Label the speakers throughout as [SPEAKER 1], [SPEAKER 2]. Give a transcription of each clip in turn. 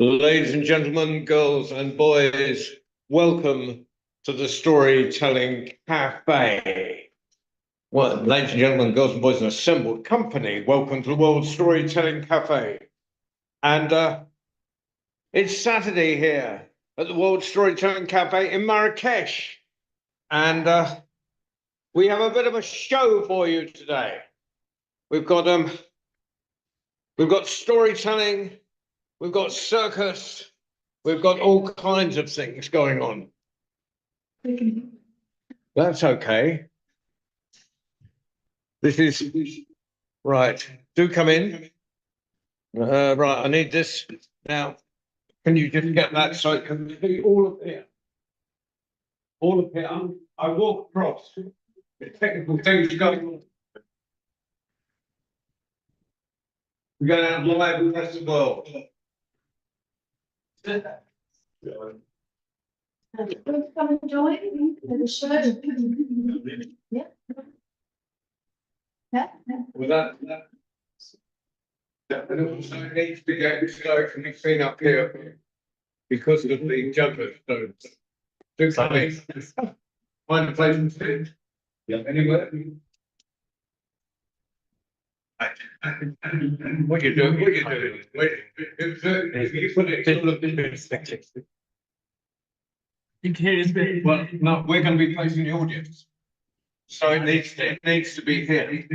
[SPEAKER 1] Ladies and gentlemen, girls and boys, welcome to the Storytelling Cafe. Well, ladies and gentlemen, girls and boys, an assembled company, welcome to the World Storytelling Cafe. And it's Saturday here at the World Storytelling Cafe in Marrakesh. And we have a bit of a show for you today. We've got storytelling, we've got circus, we've got all kinds of things going on. That's okay. This is right. Do come in. Right, I need this now. Can you just get that so it can be all up here? All up here. I walk across. The technical things going on. We're going out live with the rest of the world.
[SPEAKER 2] Come and join the show. Yeah. Yeah.
[SPEAKER 1] With that and also needs to get this show can be seen up here because of the judges. So do come in. Find a place and sit. Yeah. Anywhere. What you doing? What you doing? You put it in the perspective.
[SPEAKER 3] You can hear his bit.
[SPEAKER 1] Well, no, we're going to be placing the audience, so it needs to be here.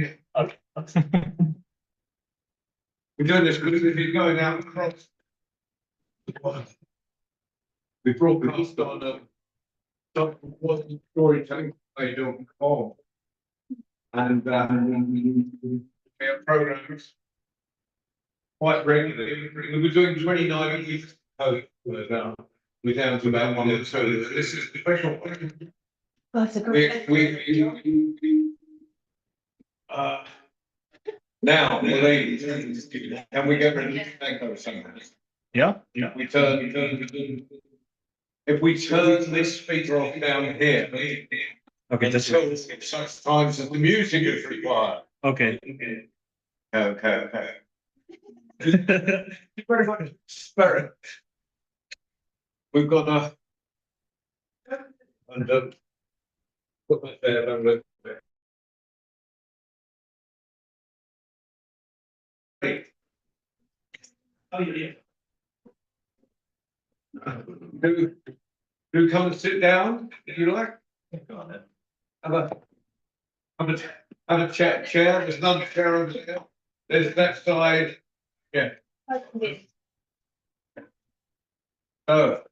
[SPEAKER 1] We're doing this because if you're going out across, we broadcast on storytelling and we have programs quite regularly. We're doing 29 weeks. We're down to about 1 or 2. This is the special one.
[SPEAKER 2] That's a great.
[SPEAKER 1] Now, ladies, can we get ready to take over something?
[SPEAKER 3] Yeah.
[SPEAKER 1] If we turn this speaker off down here,
[SPEAKER 3] Okay.
[SPEAKER 1] until such times as the music is required.
[SPEAKER 3] Okay.
[SPEAKER 1] Okay. Very much spirit. We've got put that there. Don't look there.
[SPEAKER 3] Oh yeah.
[SPEAKER 1] Do come and sit down if you like. Have a chair. There's another chair over there. There's that side. Yeah. So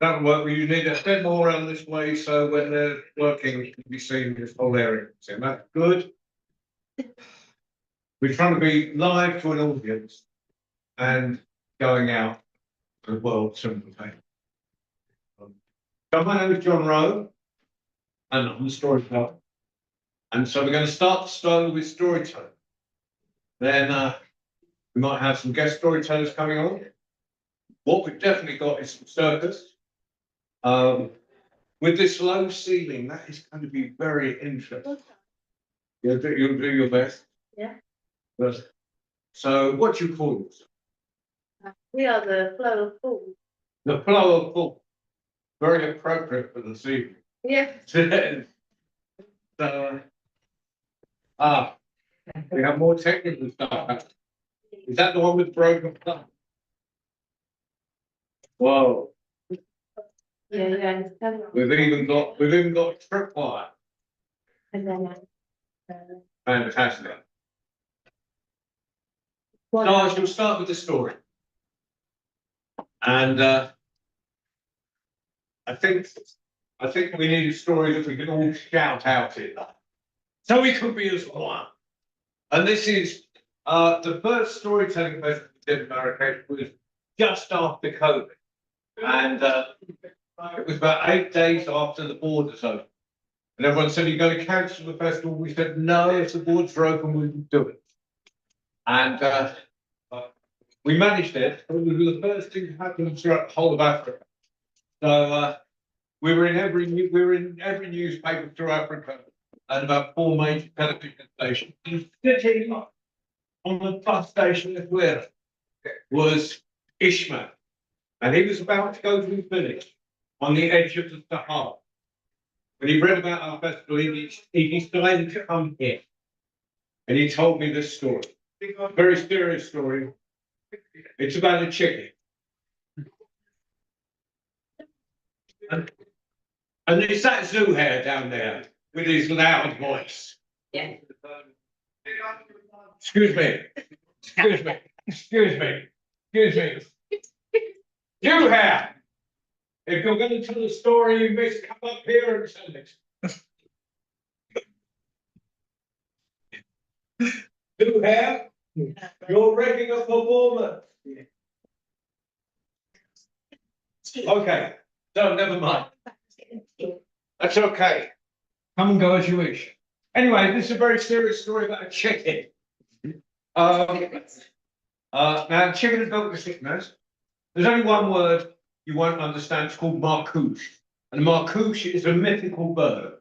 [SPEAKER 1] that'll work. You need a bit more around this way, so when they're working, you can be seeing this whole area. So that's good. We're trying to be live to an audience and going out to the world simultaneously. So my name is John Rowe, and I'm a storyteller. And so we're going to start slowly with storytelling. Then we might have some guest storytellers coming on. What we've definitely got is some circus. With this low ceiling, that is going to be very interesting. You'll do your best.
[SPEAKER 2] Yeah.
[SPEAKER 1] But, so what do you call it?
[SPEAKER 2] We are the flow of fools.
[SPEAKER 1] The flow of thought. Very appropriate for this evening.
[SPEAKER 2] Yeah.
[SPEAKER 1] So, we have more technical stuff. Is that the one with broken thumb? Whoa.
[SPEAKER 2] Yeah.
[SPEAKER 1] We've even got tripwire.
[SPEAKER 2] And then.
[SPEAKER 1] Fantastic. So I shall start with the story. And I think we need a story that we can all shout out in. So we could be as one. And this is the first storytelling festival we did in Marrakesh was just after COVID. And it was about 8 days after the borders opened. And everyone said, "You're going to cancel the festival?" We said, "No, if the borders are open, we can do it." And we managed it. It was the first thing to happen throughout the whole of Africa. So we were in every newspaper through Africa and about 4 major television stations. And sitting on the bus station as well was Ishmael. And he was about to go to his village on the edge of the Sahara. When he read about our festival, he decided to come here. And he told me this story. A very serious story. It's about a chicken. And it's that zoo hair down there with his loud voice.
[SPEAKER 2] Yeah.
[SPEAKER 1] Excuse me. Excuse me. Excuse me. Excuse me. You hair. If you're going to tell a story, you must come up here and tell it. You hair. You're wrecking a performance. Okay. So never mind. That's okay. Come and go as you wish. Anyway, this is a very serious story about a chicken. Now, chicken is built with sickness. There's only one word you won't understand. It's called marcouche. And marcouche is a mythical bird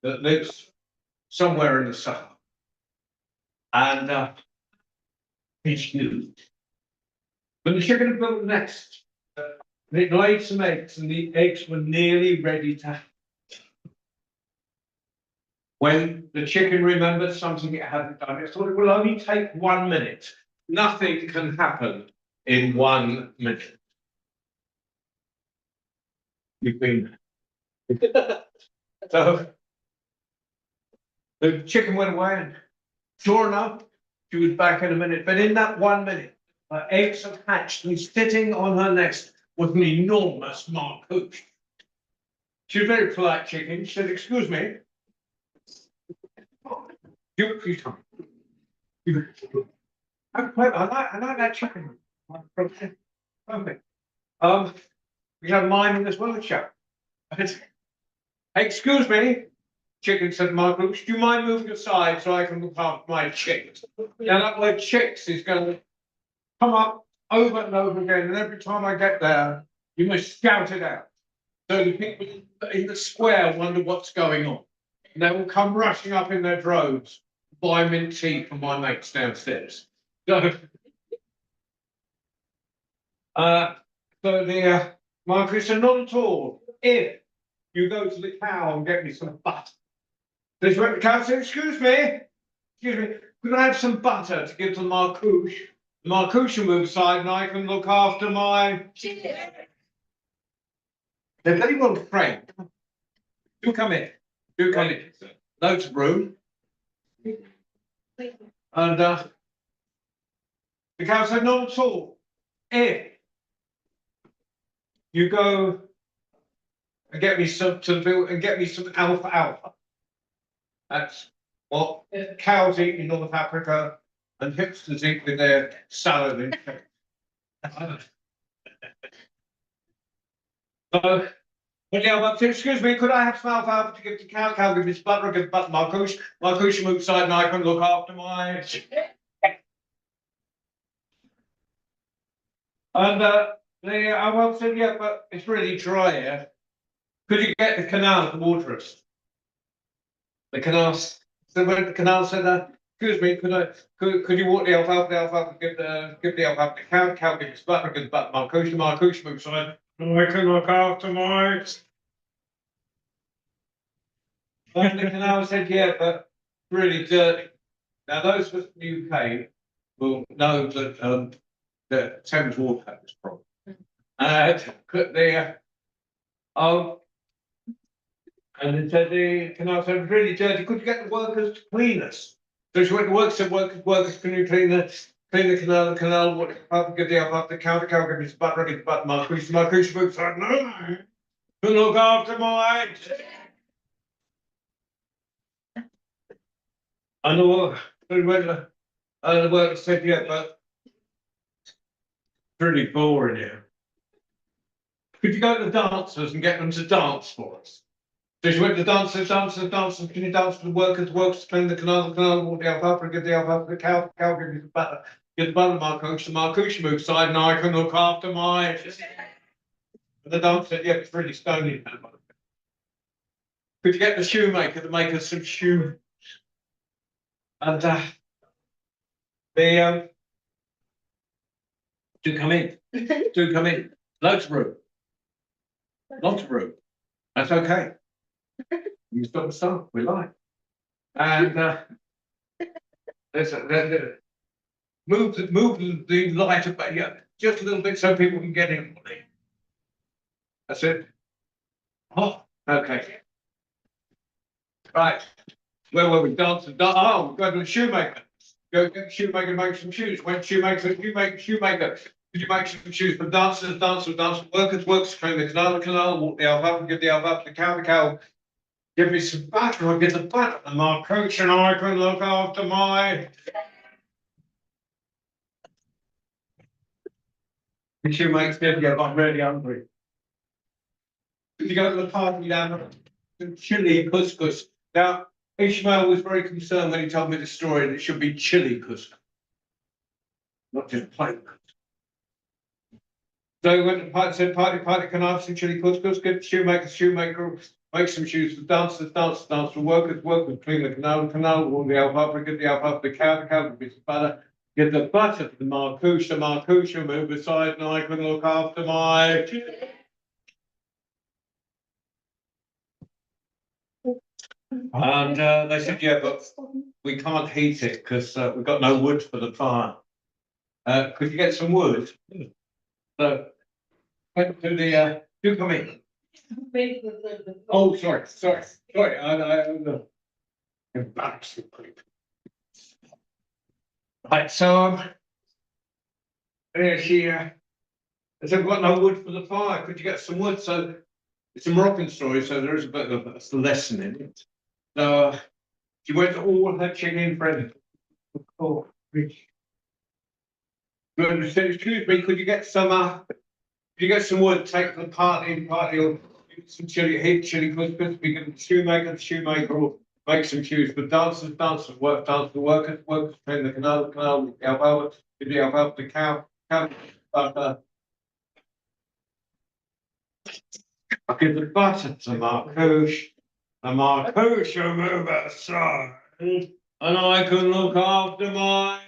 [SPEAKER 1] that lives somewhere in the Sahara. And it's huge. When the chicken had built a nest, it laid some eggs, and the eggs were nearly ready to hatch. When the chicken remembered something it hadn't done, it thought it will only take 1 minute. Nothing can happen in 1 minute. You've been there. So the chicken went away, and sure enough, she was back in a minute. But in that 1 minute, her eggs had hatched, and sitting on her nest was an enormous marcouche. She was a very polite chicken. She said, "Excuse me. I like that chicken. Perfect. We have mine in this one, chap. Excuse me, chicken, said marcouche. Do you mind moving aside so I can look after my chicks? Now that word chicks is going to come up over and over again, and every time I get there, you must shout it out. So the people in the square wonder what's going on. And they will come rushing up in their droves, buy mint tea for my mates downstairs. So, the marcouche said, not at all. If you go to the cow and get me some butter. This went the cow said, excuse me, could I have some butter to give to the marcouche? The marcouche will move aside and I can look after my... They're very well trained. Do come in. Do come in. Loads of room. And the cow said, not at all. If you go and get me some alfalfa. That's what cows eat in North Africa and hipsters eat with their salad and so, yeah, excuse me, could I have some alfalfa to give to cow? Cow give me some butter, give butter marcouche. Marcouche move aside and I can look after my... And I well said, yeah, but it's really dry here. Could you get the canal to water us? The canal, so when the canal said, excuse me, could you water the alfalfa, give the alfalfa to cow give us butter, give butter marcouche, marcouche move aside. I can look after my... And the canal said, yeah, but really dirty. Now those of us in the UK will know that the Thames Water had this problem. And it said the canal said really dirty. Could you get the workers to clean us? So she went to work, said workers, can you clean the canal, what give the alfalfa, the cow give me some butter, give the butter, marcouche boots. I no, to look after my... And the worker said, yeah, but it's really boring here. Could you go to the dancers and get them to dance for us? So she went to dancers, can you dance for the workers clean the canal, water the alfalfa, give the alfalfa, the cow give you the butter, give the butter marcouche move aside and I can look after my... And the dancer said, yeah, it's really stony. could you get the shoemaker to make us some shoes? And the do come in, do come in. Loads of room, lots of room. That's okay. You stop and start. We like. And move the light up, yeah, just a little bit so people can get in. That's it. Oh, okay. Right. Where were we? Dancing. Oh, we've got to the shoemaker. Go get the shoemaker to make some shoes. When shoemaker, shoemaker. Did you make some shoes for dancers, workers, clean the canal, walk the elf up, give the elf up, the cow, give me some butter, I'll get the butter, and my coach and I can look after my. The shoemaker said, yeah, I'm really hungry. Did you go to the party down the chili couscous? Now, Ishmael was very concerned when he told me the story that it should be chili couscous, not just plain couscous. So he went to the party, said, party, can I have some chili couscous? Get the shoemaker, make some shoes for dancers, for workers, clean the canal, warm the alfalfa, get the alfalfa, the cow, get bits of butter, get the butter for the marcouche, move aside, and I can look after my. And they said, yeah, but we can't heat it because we've got no wood for the fire. Could you get some wood? So, went to the, do come in. Oh, sorry. Embarrassing. Right, so, yeah, I said, we've got no wood for the fire. Could you get some wood? So, it's a Moroccan story, so there is a bit of a lesson in it. So, she went to all her chicken friends. Oh, rich. Excuse me, could you get some wood, take the party, or some chili couscous, we can shoemaker will make some shoes for dancers, workers, clean the canal, the alfalfa, the cow, I'll give the butter to marcouche, will move aside, and I can look after my.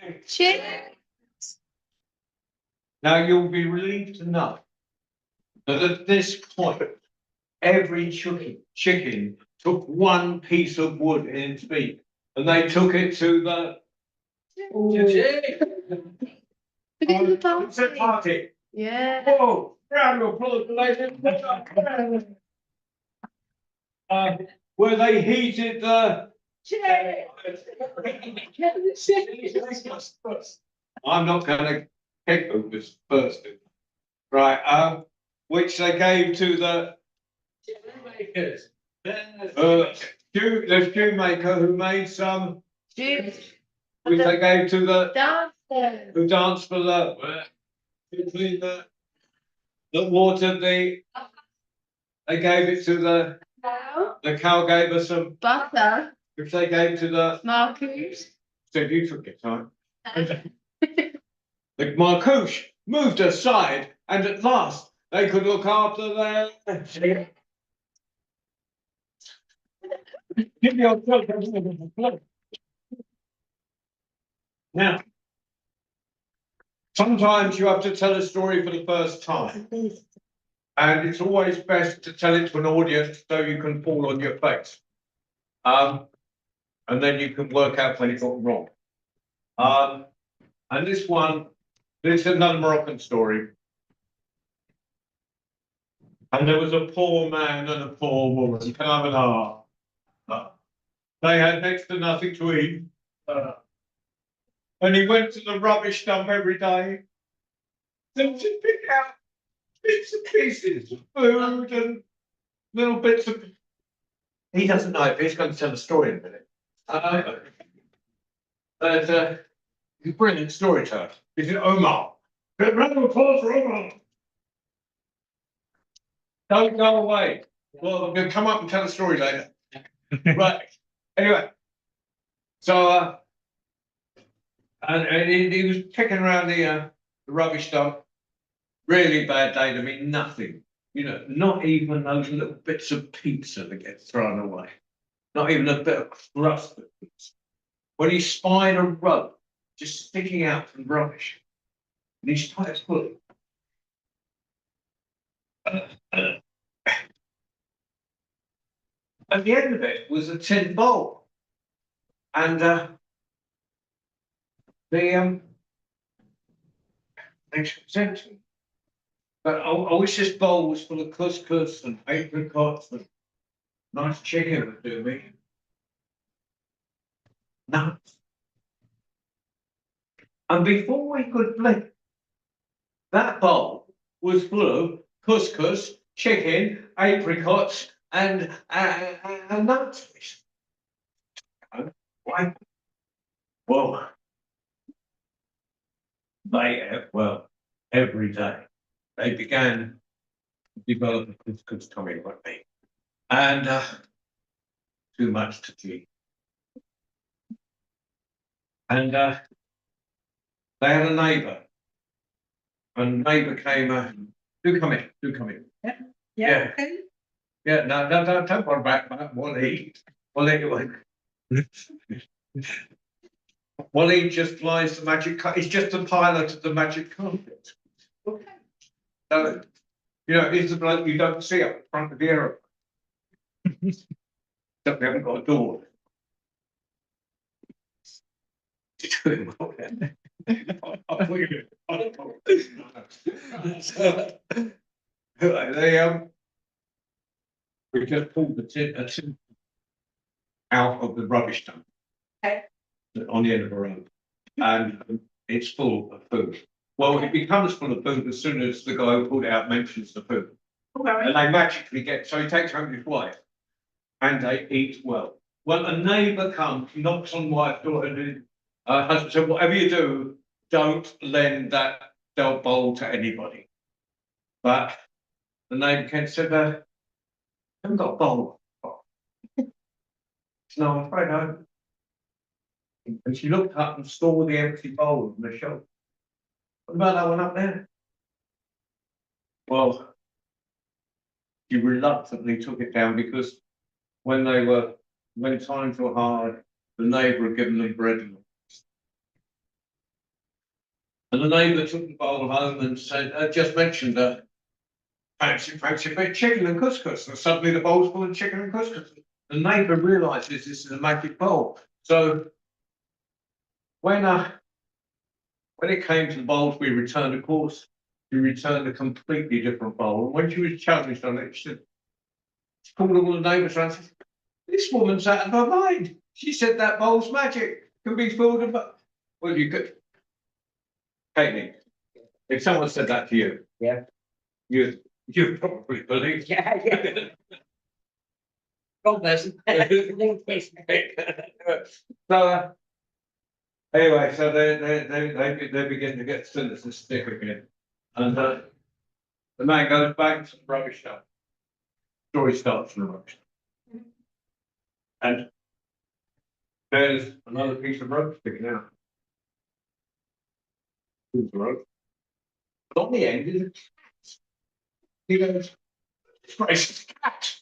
[SPEAKER 1] Now you'll be relieved to know that at this point, every chicken took one piece of wood in its beak, and they took it to the party.
[SPEAKER 2] Yeah.
[SPEAKER 1] Whoa! Round of applause, ladies. Where they heated the. I'm not going to kick them this first. Right, which they gave to the shoemakers. The shoemaker who made some shoes, which they gave to the dancers who danced for the water. They gave it to the cow gave us some butter, which they gave to the marcouche. So you took your time. The marcouche moved aside, and at last they could look after their. Give me your Now, sometimes you have to tell a story for the first time, and it's always best to tell it to an audience so you can fall on your face, and then you can work out when it got wrong. And this is another Moroccan story. And there was a poor man and a poor woman. Can I have an R? They had next to nothing to eat. And he went to the rubbish dump every day to pick out bits and pieces of food and little bits of. He doesn't know it, but he's going to tell the story in a minute. He's a brilliant storyteller. He's an Omar. Round of applause for Omar. Don't go away. Well, I'm going to come up and tell the story later. Right. Anyway, so and he was picking around the rubbish dump. Really bad day to me. Nothing. You know, not even those little bits of pizza that get thrown away. Not even a bit of crust of pizza. When he spied a rope just sticking out from rubbish, and he started pulling. At the end of it was a tin bowl. And the it was empty. But I wish this bowl was full of couscous and apricots and nice chicken would do me. No. And before we could blink, that bowl was full of couscous, chicken, apricots, and nuts. Why? Well, every day they began to develop a couscous tummy like me, and too much to eat. And they had a neighbour. And neighbour came, do come in, do come in. Yeah.
[SPEAKER 2] Okay.
[SPEAKER 1] Yeah, no, don't worry about that. Well, anyway. Well, he just flies the magic car. He's just the pilot of the magic carpet.
[SPEAKER 2] Okay.
[SPEAKER 1] So, you know, he's the bloke you don't see up front of the aeroplane. Except we haven't got a door. They we just pulled the tin out of the rubbish dump.
[SPEAKER 2] Okay.
[SPEAKER 1] On the end of a road, and it's full of food. Well, it becomes full of food as soon as the guy who pulled it out mentions the food.
[SPEAKER 2] Okay.
[SPEAKER 1] And they magically get, so he takes home his wife, and they eat well. Well, a neighbour comes, knocks on wife's door, and husband said, whatever you do, don't lend that bowl to anybody. But the neighbour came and said, I haven't got a bowl. No, I'm afraid I haven't. And she looked up and saw the empty bowl on the shelf. What about that one up there? Well, she reluctantly took it down because when times were hard, the neighbour had given them bread. And the neighbour took the bowl home and said, just mentioned fancy a bit of chicken and couscous. And suddenly the bowl's full of chicken and couscous. The neighbour realises this is a magic bowl. So when it came to the bowls we returned, of course, we returned a completely different bowl. And when she was challenged on it, she said, she called all the neighbours around and said, this woman's out of her mind. She said that bowl's magic, can be filled with. Well, you could. Katie, if someone said that to you,
[SPEAKER 4] Yeah.
[SPEAKER 1] you probably believe.
[SPEAKER 4] Yeah, yeah. God bless him.
[SPEAKER 1] So anyway, so they begin to get sinister stick again, and the man goes back to the rubbish dump. Story starts from the rubbish dump, and there's another piece of rope sticking out. Here's the rope. But on the end is a cat. He goes, it's gracious cat.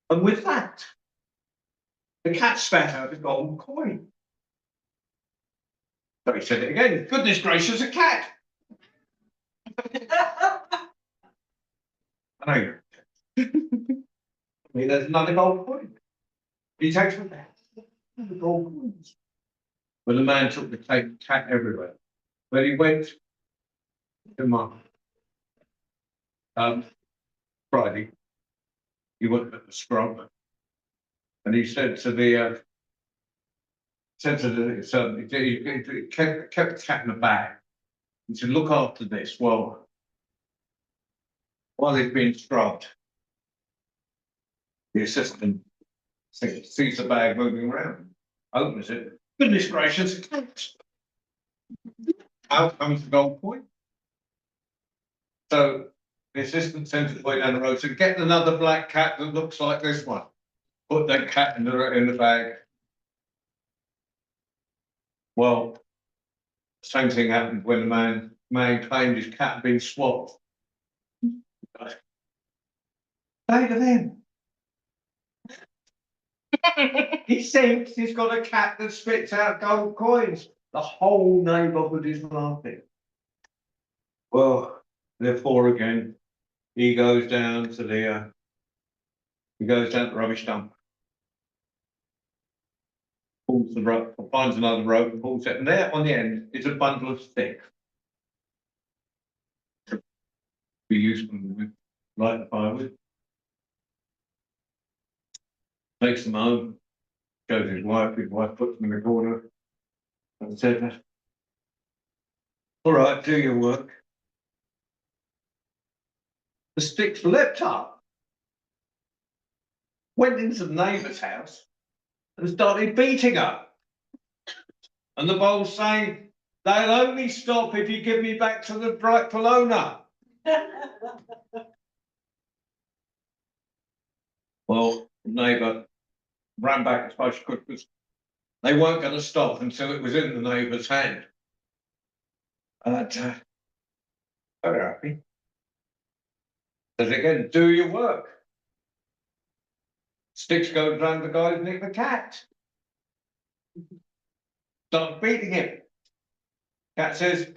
[SPEAKER 1] And with that, the cat spat out a golden coin. So he said it again, goodness gracious, a cat. I know. I mean, there's another gold coin. He takes from there. The gold coins. Well, the man took the cat everywhere. But he went to Mark. Friday. He went at the scrub. And he said to the he kept the cat in a bag. He said, look after this. Well, while he's being scrubbed, the assistant sees the bag moving around, opens it. Goodness gracious, a cat. Out comes the gold coin. So the assistant sends the boy down the road, said, get another black cat that looks like this one. Put that cat in the bag. Well, same thing happened when the man claimed his cat had been swapped Think of him. He thinks he's got a cat that spits out gold coins. The whole neighbourhood is laughing. Well, they're four again. He goes down to the rubbish dump. Pulls the rope, finds another rope, and pulls it, and there on the end is a bundle of sticks. Be useful to light the fire with. Takes them home, shows his wife puts them in the corner, and said, all right, do your work. The sticks leapt up, went into the neighbour's house, and started beating her. And the bowl's saying, they'll only stop if you give me back to the rightful owner. Well, the neighbour ran back as far as she could because they weren't going to stop until it was in the neighbour's hand. Very happy. Says again, do your work. Sticks goes round the guy who nicked the cat. Start beating him. Cat says,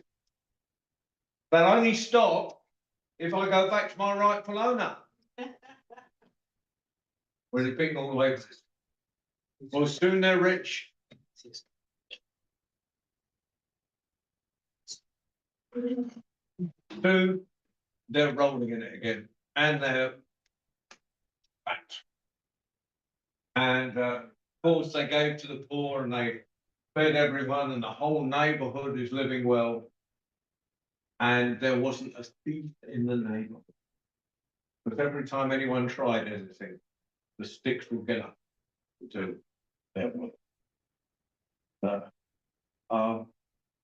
[SPEAKER 1] they'll only stop if I go back to my rightful owner. Was it beaten all the way? Well, soon they're rich. Two, they're rolling in it again, and they're back. And of course, they gave to the poor, and they fed everyone, and the whole neighbourhood is living well. And there wasn't a thief in the neighbourhood. Because every time anyone tried anything, the sticks would get up to do their work.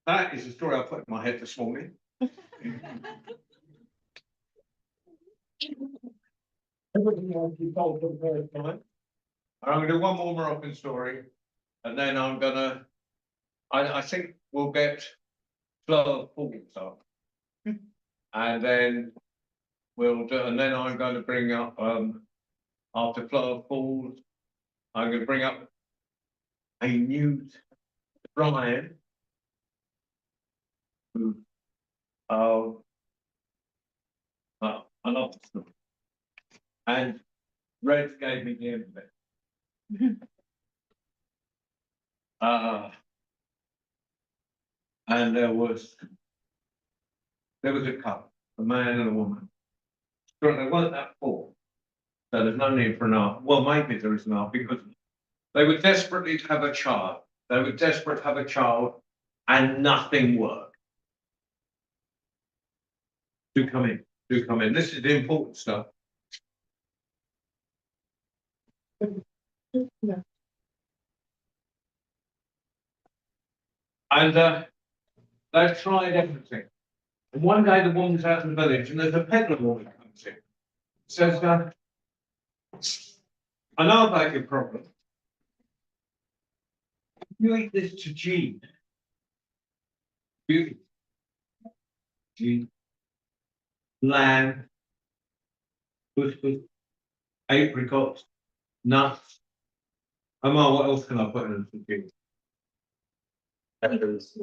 [SPEAKER 1] That is the story I put in my head this morning. Everything else you told for the first time. I'm going to do one more Moroccan story, and then I'm going to. I think we'll get Flow of Falls up, and then we'll do. And then I'm going to bring up after Flow of Falls, I'm going to bring up a new Brian. Who? Another story. And Red gave me the end of it. And there was a couple, a man and a woman. But they weren't that poor. So there's no need for an art. Well, maybe there is an art because they were desperately to have a child. They were desperate to have a child and nothing worked. Do come in. Do come in. This is the important stuff. And they've tried everything. And one day the woman's out in the village and there's a peddler woman comes in. Says, I know about your problem. You eat this tagine. Beautiful. Tagine. Lamb. Couscous. Apricots. Nuts. Omar, what else can I put in the tagine?
[SPEAKER 3] Peppers.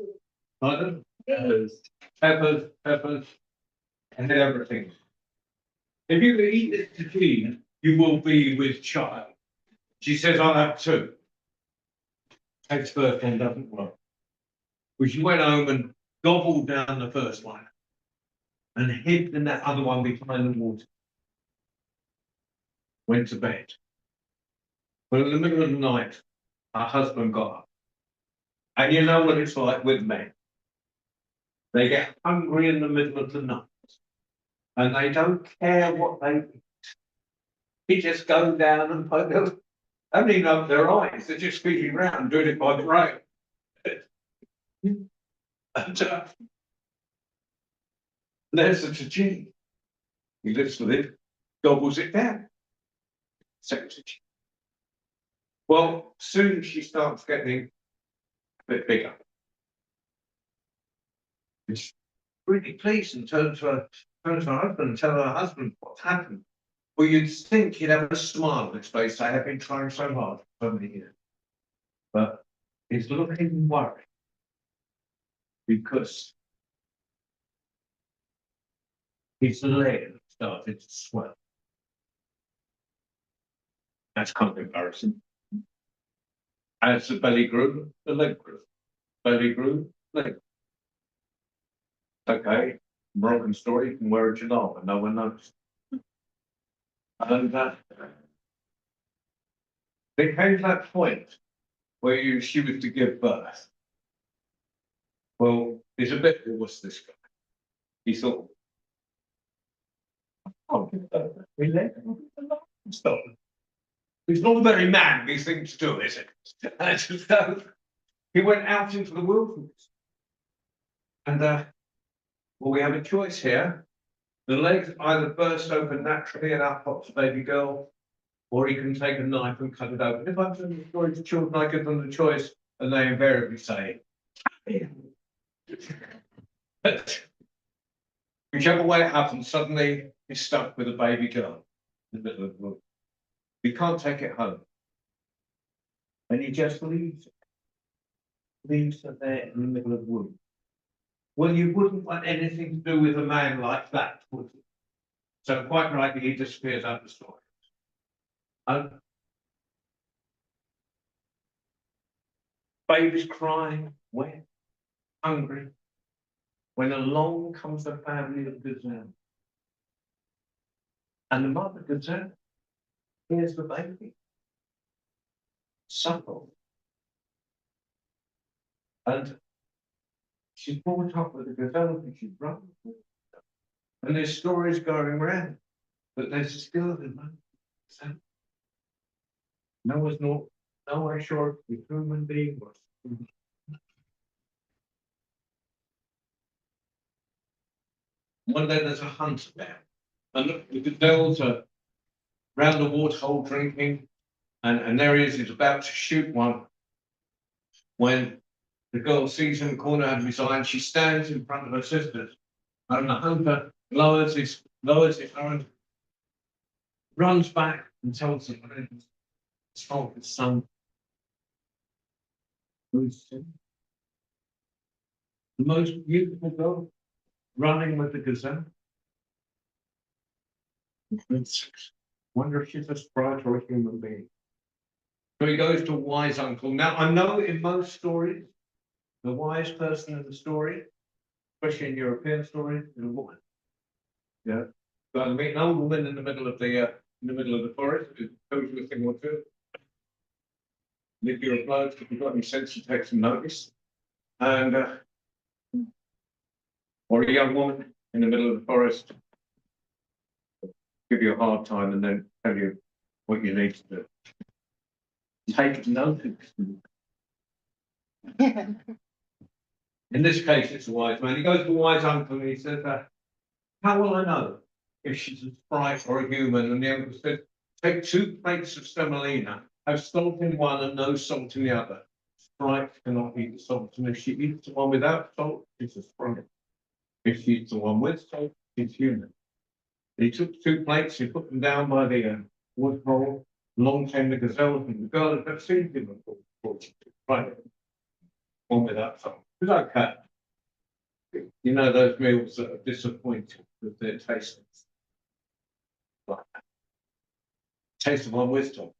[SPEAKER 1] Pardon?
[SPEAKER 3] Peppers.
[SPEAKER 1] Peppers, and everything. If you eat this tagine, you will be with child. She says, I'll have two. Takes first one, doesn't work. Well, she went home and gobbled down the first one and hid in that other one behind the water. Went to bed. Well, in the middle of the night, her husband got up. And you know what it's like with men. They get hungry in the middle of the night. And they don't care what they eat. They just go down and put them. They don't even open their eyes. They're just feeling around, doing it by the brain. And there's the tagine. He lifts the lid, gobbles it down. Second tagine. Well, soon she starts getting a bit bigger. It's really pleased and turned to her. turn to her husband and tell her husband what's happened. Well, you'd think he'd have a smile on his face. I have been trying so hard for so many years. But he's looking worried because his leg started to swell. That's kind of embarrassing. As the belly grew, the leg grew. Belly grew, leg. Okay, broken story, you can wear a jalab and no one knows. And there came to that point where she was to give birth. Well, he's a bit, what's this guy? He thought, oh, we let him stop. It's not a very manly thing to do, is it? And so he went out into the wilderness. And well, we have a choice here. The legs either burst open naturally and out pops baby girl, or he can take a knife and cut it open. If I'm telling the story to children, I give them the choice, and they invariably say, but whichever way it happens, suddenly he's stuck with a baby girl in the middle of the woods. He can't take it home. And he just leaves it. Leaves her there in the middle of the woods. Well, you wouldn't want anything to do with a man like that, would you? So quite rightly, he disappears out of the story. Baby's crying, wet, hungry, when along comes the family of gazelle. And the mother gazelle, here's the baby, supple. And she's brought up with the gazelle and she's run. And there's stories going around, but there's still the gazelle. Nowhere short of the human being was. One day there's a hunt about, and the gazelles are round the waterhole drinking, and there he is, he's about to shoot one. When the girl sees him in the corner out of his eye, and she stands in front of her sisters, and the hunter lowers his hand, runs back and tells them it's told his son. Who's the most beautiful girl running with the gazelle? Wonder if she's a sprite or a human being. So he goes to a wise uncle. Now, I know in most stories, the wise person in the story, especially in European stories, is a woman. Yeah. So I meet an old woman in the middle of the forest who tells you a thing or two. If you're obliged, if you've got any sense, you take some notice. And or a young woman in the middle of the forest, give you a hard time and then tell you what you need to do. Take notice. In this case, it's a wise man. He goes to a wise uncle and he says, how will I know if she's a sprite or a human? And the uncle says, take 2 plates of semolina, have salt in one and no salt in the other. Sprite cannot eat the salt, and if she eats the one without salt, it's a sprite. If she eats the one with salt, it's human. He took 2 plates, he put them down by the wood hole. Along came the gazelle, and the girl had never seen him before. Right. One without salt. It was okay. You know those meals that are disappointing with their taste. Like taste of one with salt.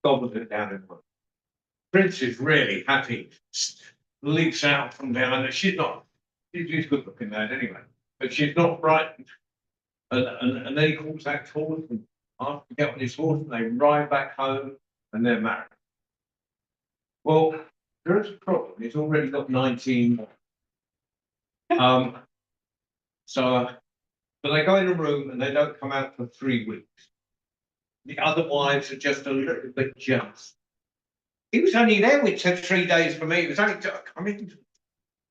[SPEAKER 1] Gobbled it down in one. Prince is really happy, leaps out from down there. She's good looking lad anyway, but she's not frightened. And then he calls that horse and asks to get on his horse, and they ride back home and they're married. Well, there is a problem. He's already got 19 more. So they go in a room and they don't come out for 3 weeks. The other wives are just a little bit jealous. He was only there with 3 days for me. It was only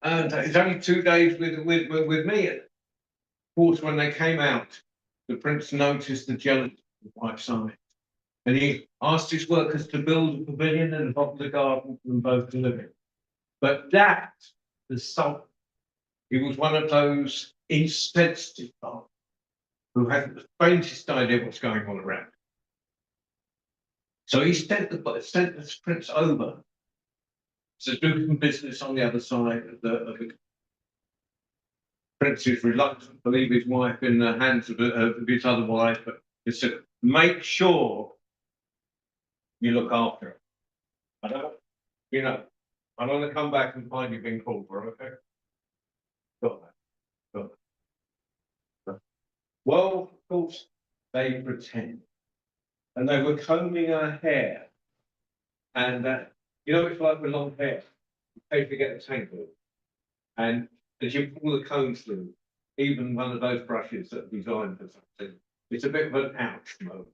[SPEAKER 1] and it's only 2 days with me. Of course, when they came out, the prince noticed the jealousy of the wife's side, and he asked his workers to build a pavilion and bottom the garden for them both to live in. But that is something. He was one of those insensitive father who hasn't the faintest idea what's going on around. So he sent the prince over to do some business on the other side of the prince is reluctant to leave his wife in the hands of his other wife, but he said, make sure you look after her. I don't, you know, I don't want to come back and find you being called for, okay? Got that. Got that. Well, of course, they pretend. And they were combing her hair. And, you know, it's like with long hair. You pay to get the tangle. And as you pull the comb through, even one of those brushes that are designed for something, it's a bit of an ouch moment.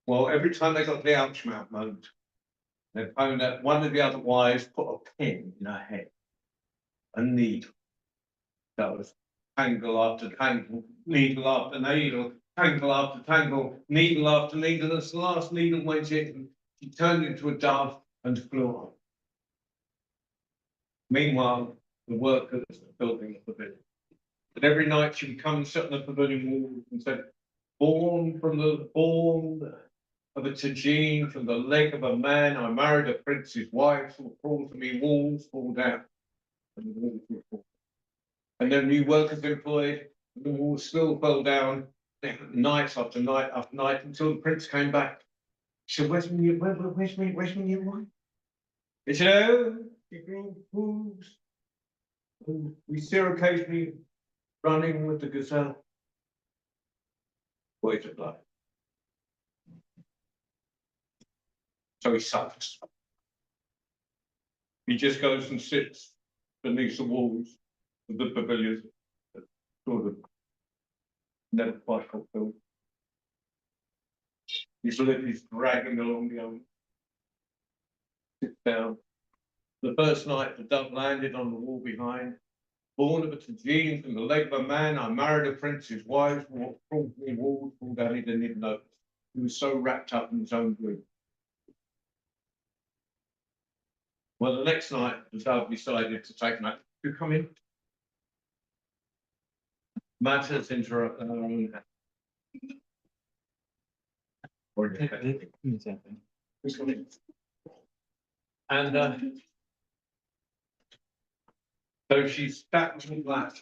[SPEAKER 1] Well, every time they got the ouch moment, they found that one of the other wives put a pin in her head, a needle. That was tangle after tangle, needle after needle, tangle after tangle, needle after needle. As the last needle went in, she turned into a dove and flew on. Meanwhile, the workers were building the pavilion. And every night she would come and sit on the pavilion wall and say, born of a Tajine, from the leg of a man, I married a prince's wife, who crawled to me, walls fall down. And the walls will fall. And then new workers employed, and the walls still fell down, night after night after night, until the prince came back. She said, where's my new wife? He said, oh, she grew fools. We see her occasionally running with the gazelle. Wait a life. So he suffers. He just goes and sits beneath the walls of the pavilion, sort of never quite fulfilled. His lip is dragging along the old. Sits down. The first night, the dove landed on the wall behind. Born of a Tajine, from the leg of a man, I married a prince's wife. What crawled me walls, fall down, he didn't even notice. He was so wrapped up in his own grief. Well, the next night, the dove decided to take Matt. You come in. Matters into her own hand. Who's coming? And so she stacked with that.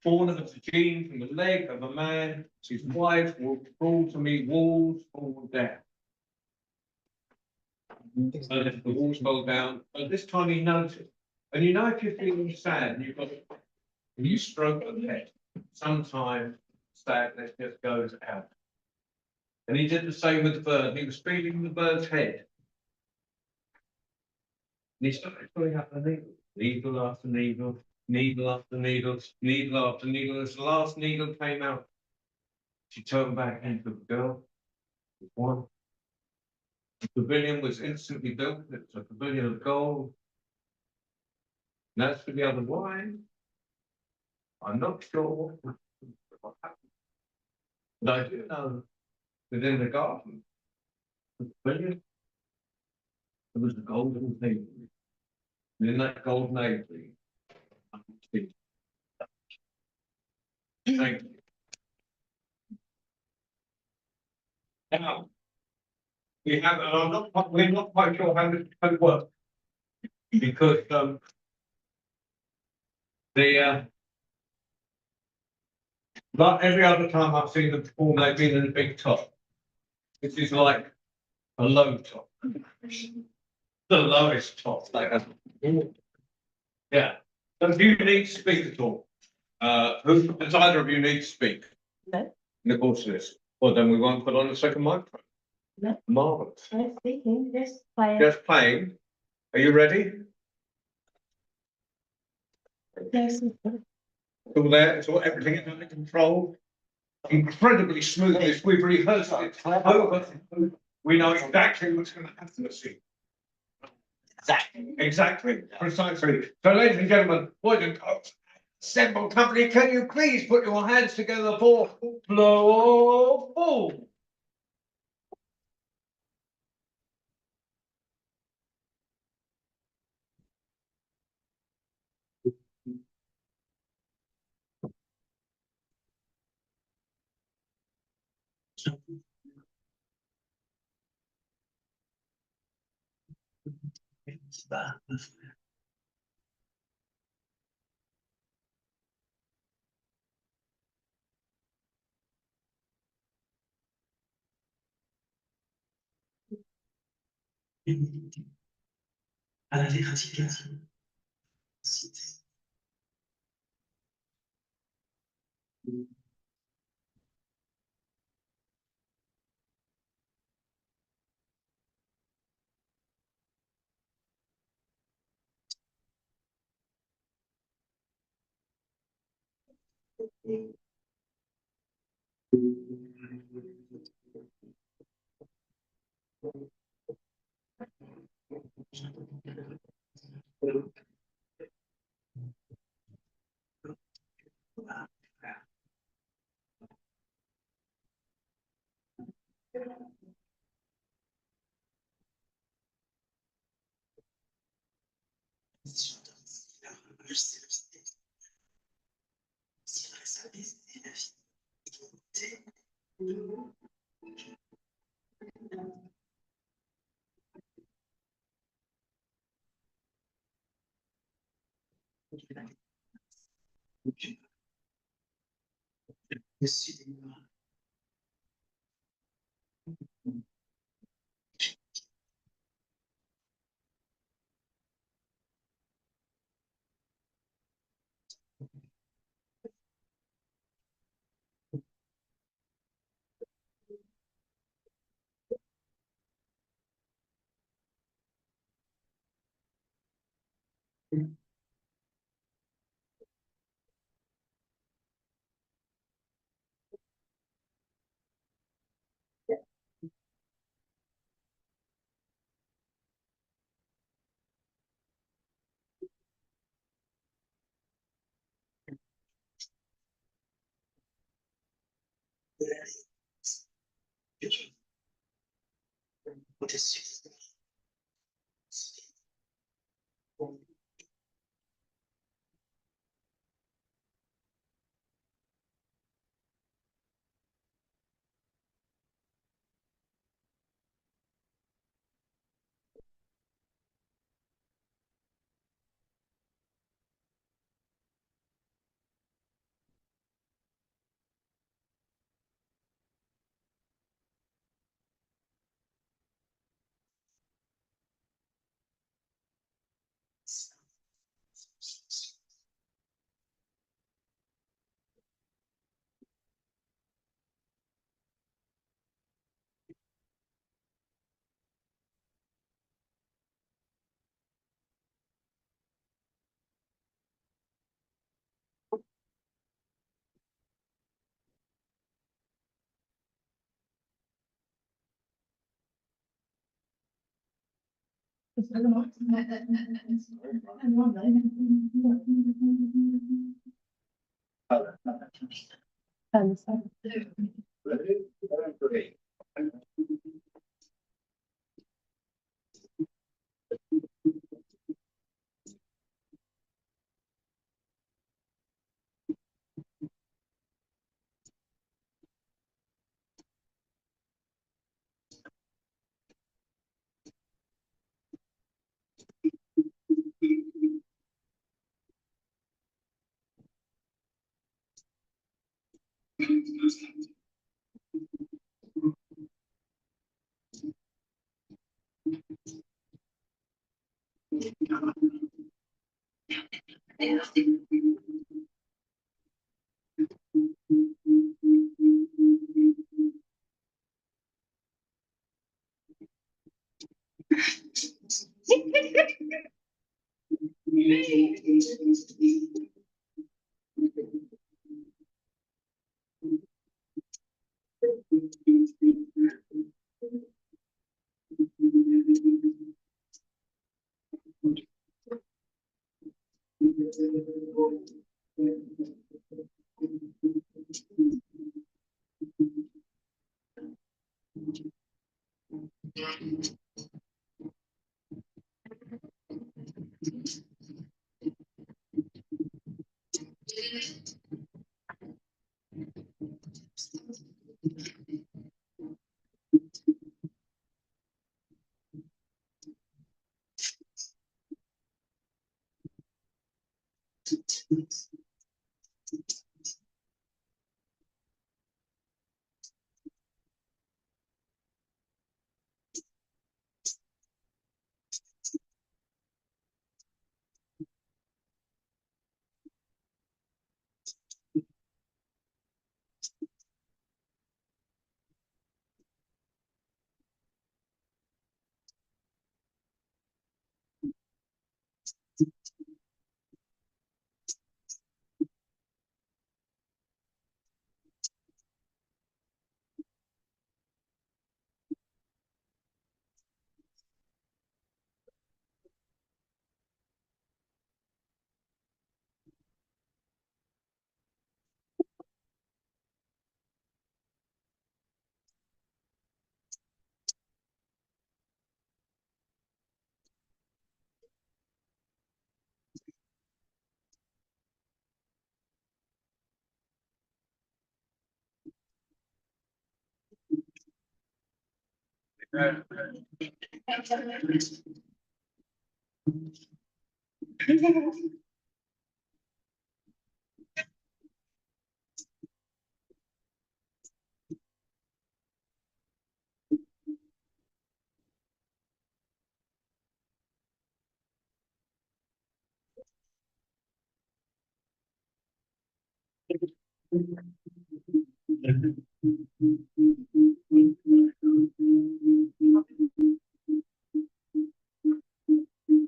[SPEAKER 1] Born of a Tajine, from the leg of a man, his wife will crawl to me, walls fall down. So the walls fell down, but this time he noticed. And you know, if you're feeling sad and you've got, when you stroke the head, sometimes sadness just goes out. And he did the same with the bird. He was feeling the bird's head. And he started pulling up the needle, needle after needle, needle after needle, needle after needle. As the last needle came out, she turned back into the girl. One. The pavilion was instantly built. It was a pavilion of gold. And as for the other wine, I'm not sure what happened. But I do know that in the garden, the pavilion, there was a golden thing. And in that golden apron, thank you. Now, we have, and we're not quite sure how it works. Because like every other time I've seen them perform, they've been in a big top. This is like a low top. The lowest top they have. Yeah. So do you need to speak at all? Who does either of you need to speak?
[SPEAKER 2] No.
[SPEAKER 1] In the course of this? Well, then we won't put on a second microphone.
[SPEAKER 2] No.
[SPEAKER 1] Marvellous.
[SPEAKER 2] I'm speaking, just playing.
[SPEAKER 1] Just playing. Are you ready?
[SPEAKER 2] Yes.
[SPEAKER 1] All there, it's all everything is under control. Incredibly smooth. We've rehearsed it over. We know exactly what's going to happen to see. Exactly. Precisely. So, ladies and gentlemen, boys and girls, assembled company, can you please put your hands together for Flowful?
[SPEAKER 5] À la verticale.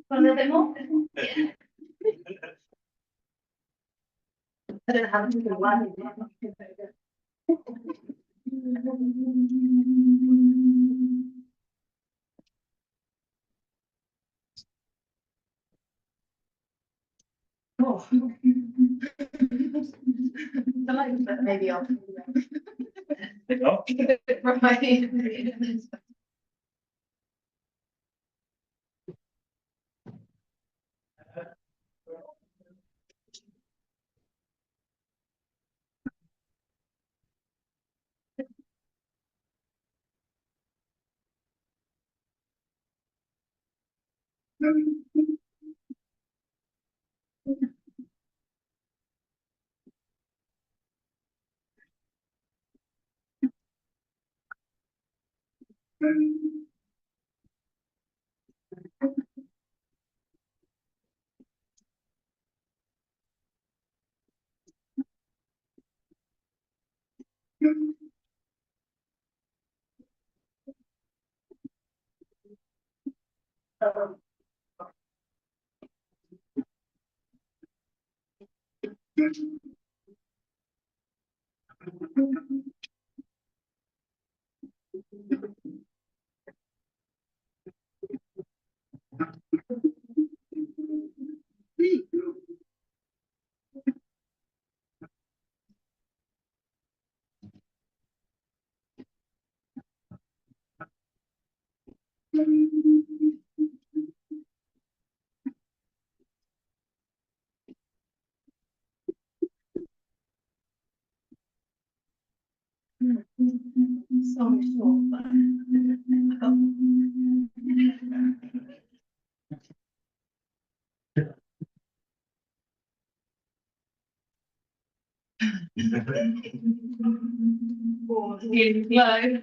[SPEAKER 2] Cuando te montes. Oh. Maybe I'll.
[SPEAKER 3] No?
[SPEAKER 2] Right. So short. Oh, really low.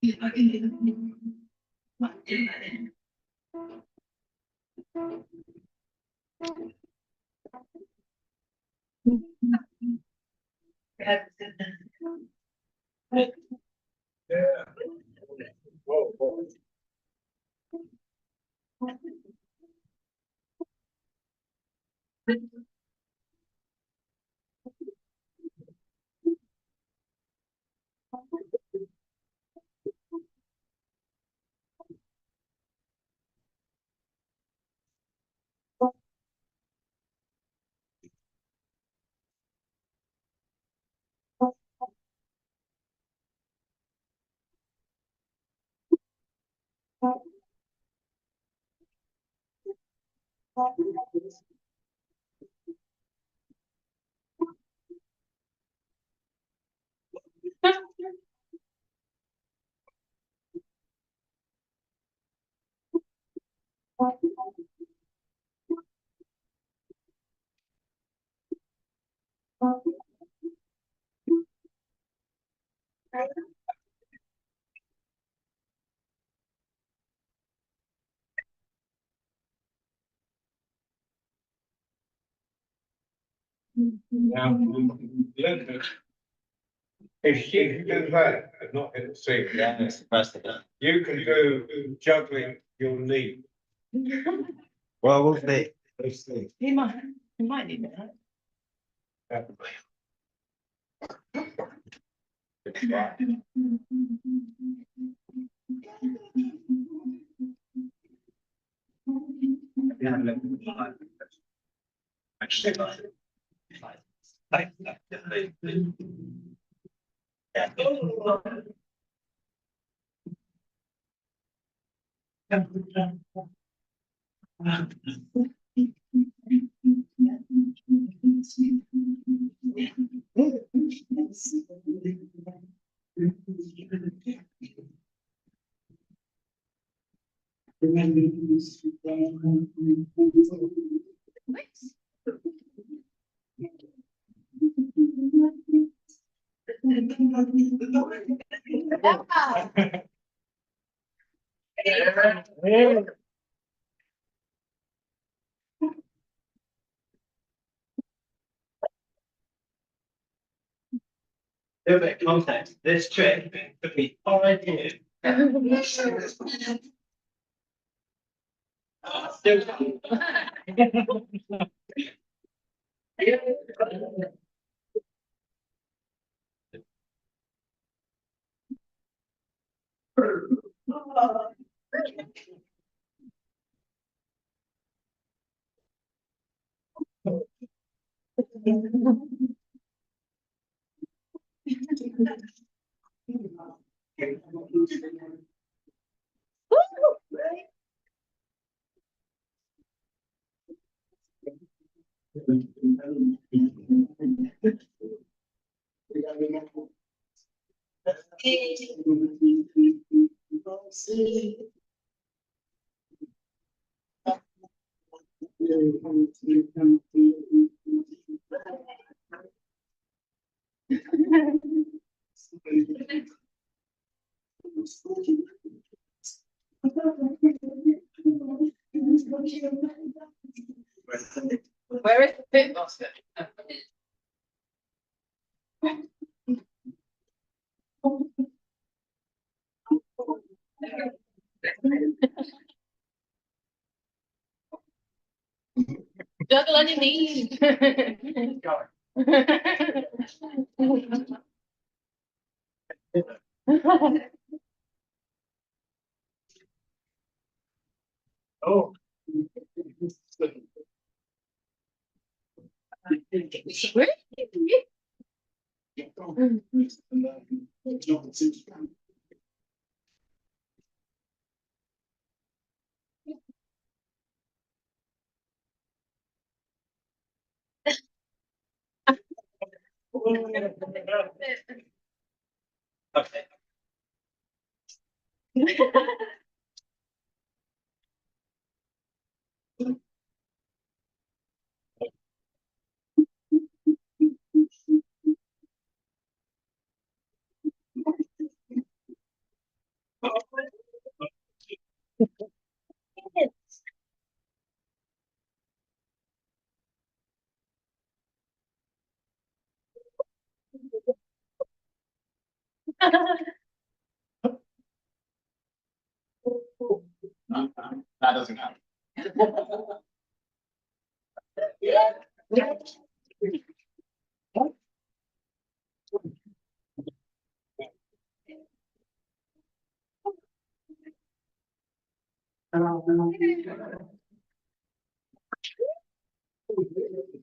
[SPEAKER 2] If I can do that. Might do that then. Yeah.
[SPEAKER 3] Whoa, whoa.
[SPEAKER 1] Now, Linda, if she can do that, and not in the scene,
[SPEAKER 4] Yeah, it's the first thing.
[SPEAKER 1] you can do juggling your knee.
[SPEAKER 5] Well, we'll see. We'll see.
[SPEAKER 2] He might need that.
[SPEAKER 4] Actually, a bit of context. This trip took me 5 years. Still.
[SPEAKER 2] Where is the pit master? Juggle on your knees.
[SPEAKER 3] Oh.
[SPEAKER 4] Okay. That doesn't count.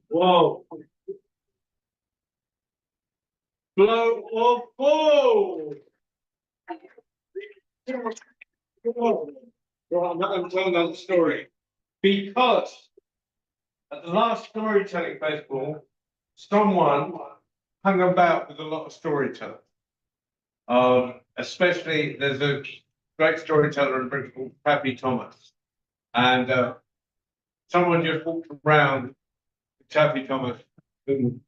[SPEAKER 1] Whoa. Blow or fall. Well, I'm not going to tell another story because at the last storytelling festival, someone hung about with a lot of storytelling. Especially there's a great storyteller in Britain called Pappy Thomas, and someone just walked around with Taffy Thomas, who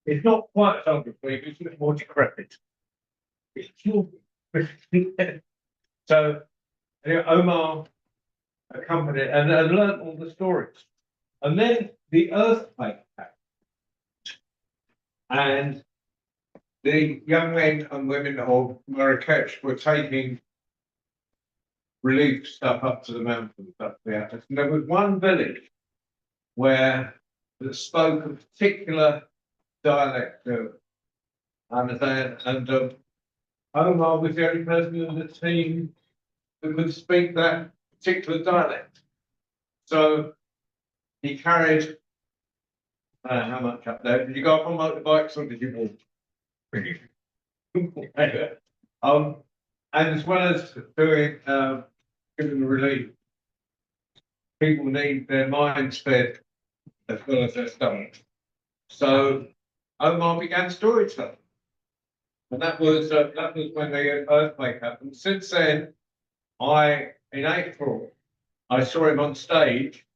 [SPEAKER 1] is not quite as old as me, he's a bit more decrepit. So Omar accompanied and learned all the stories. And then the earthquake happened. And the young men and women of Marrakech were taking relief stuff up to the mountains, up the Atlas. And there was one village where that spoke a particular dialect of Amazon, and Omar was the only person in the team who could speak that particular dialect. So he carried how much up there? Did you go up on motorbikes or did you walk? And as well as doing giving relief, people need their minds fed as well as their stomachs. So Omar began storytelling, and that was when the earthquake happened. Since then, in April I saw him on stage,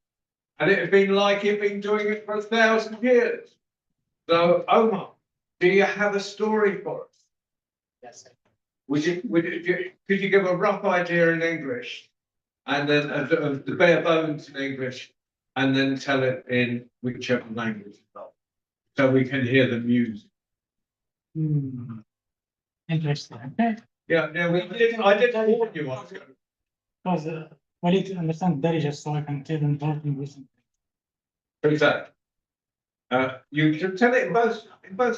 [SPEAKER 1] and it had been like he'd been doing it for 1,000 years. So Omar, do you have a story for us?
[SPEAKER 4] Yes.
[SPEAKER 1] Could you give a rough idea in English, and then the bare bones in English, and then tell it in whichever language you like, so we can hear the music?
[SPEAKER 6] Interesting. Okay.
[SPEAKER 1] Yeah, I did warn you. I was going to.
[SPEAKER 6] Because we need to understand Darija so I can tell them about in recent.
[SPEAKER 1] Exactly. You should tell it in both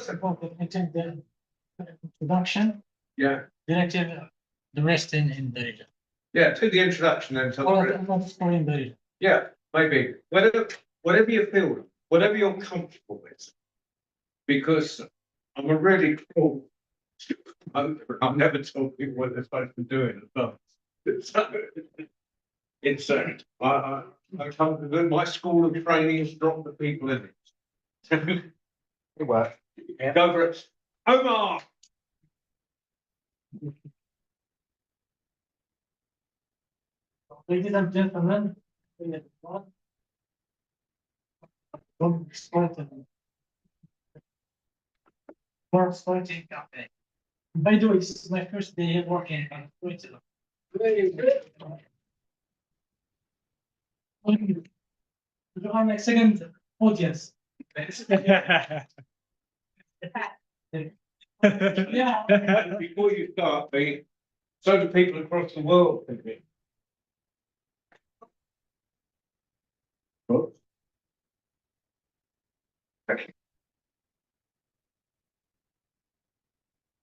[SPEAKER 1] sentences.
[SPEAKER 6] I take the introduction,
[SPEAKER 1] Yeah,
[SPEAKER 6] then I tell the rest in Darija.
[SPEAKER 1] yeah. To the introduction then. Tell
[SPEAKER 6] Or
[SPEAKER 1] the rest.
[SPEAKER 6] another story in Darija.
[SPEAKER 1] Yeah, maybe. Whatever you feel, whatever you're comfortable with. Because I'm a really cool. I've never told people what they're supposed to do in advance. So, it's I come to my school of training has dropped the people in it.
[SPEAKER 5] It worked.
[SPEAKER 1] Go for it. Omar!
[SPEAKER 6] Ladies and gentlemen, storytelling cafe. By the way, this is my first day working on storytelling. I'm my second audience. Yeah.
[SPEAKER 1] Before you start, so do people across the world thinking. Oops. Okay.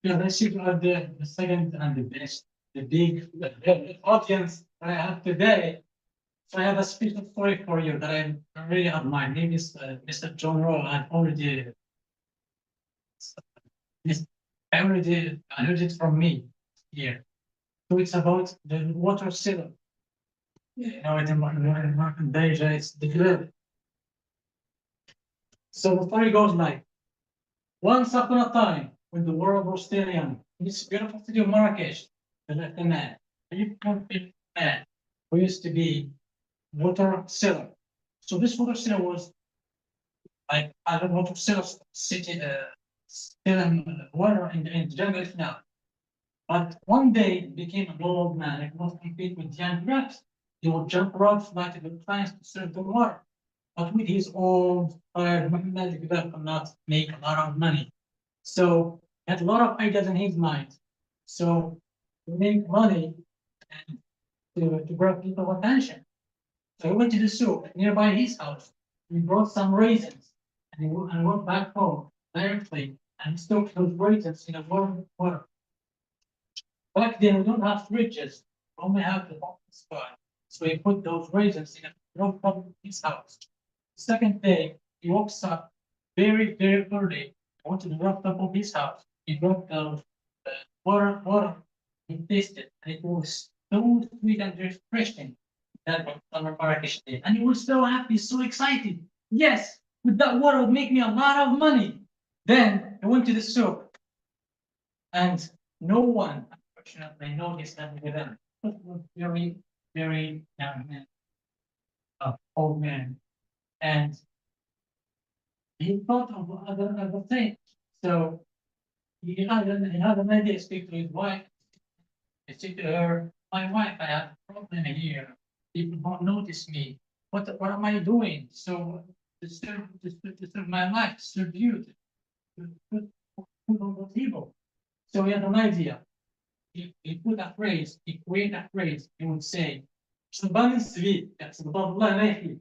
[SPEAKER 6] Yeah, I see you are the second and the best, the big audience that I have today. So I have a special story for you that I really admire. My name is Mr. John Rowe. I heard it from me here. So it's about the water cylinder. You know, in Deja, it's the grill. So the story goes like, once upon a time, when the world was still young, in this beautiful city of Marrakesh, there lived a man, a beautiful man, who used to be water seller. So this water seller was like a water seller city, selling water in the jungle now. But one day it became an old man and could not compete with young grass. He would jump around like the clients to serve them water. But with his old tired magic that could not make a lot of money. So he had a lot of ideas in his mind. So to make money and to grab people's attention. So he went to the souk nearby his house. He brought some raisins and went back home directly and soaked those raisins in a warm water. Back then, we don't have fridges, we only have the office spot. So he put those raisins in a rope from his house. The second day, he wakes up very, very early, went to the rooftop of his house. He brought the water, he tasted, and it was so sweet and refreshing that summer Marrakesh day. And he was so happy, so excited. Yes, with that water would make me a lot of money. Then he went to the souk, and no one unfortunately noticed that with them. Very, very young man, old man, and he thought of other things. So he had an idea to speak to his wife. He said to her, "My wife, I have a problem here. People don't notice me. What am I doing? So to serve my life, to serve you. put on the table. So he had an idea. He put a phrase, he created a phrase, he would say, "Shambani sweet, that's the Allah nahi,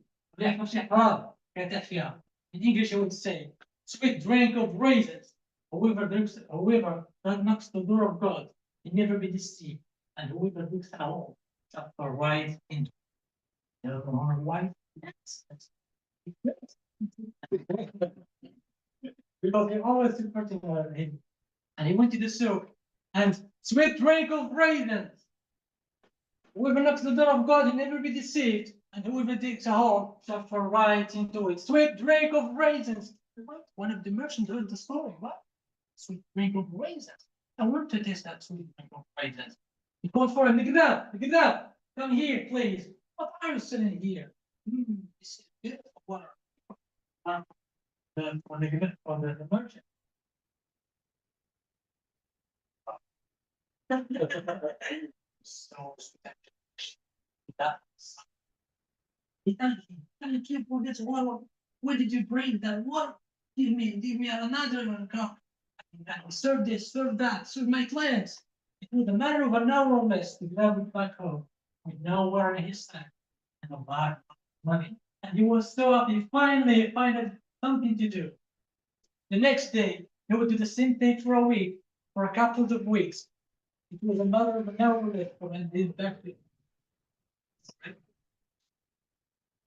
[SPEAKER 6] in English, he would say, sweet drink of raisins. Whoever that knocks the door of God, he never be deceived. And whoever looks at all, shall fall right into the wife. Because they always supporting him. And he went to the souk and sweet drink of raisins. Whoever knocks the door of God, he never be deceived. And whoever digs a hole shall fall right into it. Sweet drink of raisins. What? One of the merchants heard the story. What? Sweet drink of raisins. I want to taste that sweet drink of raisins. He called for him. Look at that. Come here, please. What are you selling here? This is beautiful water. For the merchant. So that's I can't forget water. Where did you bring that water? Give me another one. Come. Serve this, serve that, serve my clients. It was a matter of an hour or less to grab it back home with no water in his hand and a lot of money. And he was so happy. Finally, found something to do. The next day, he would do the same thing for a week, for a couple of weeks. It was a matter of an hour or less for him to get back to.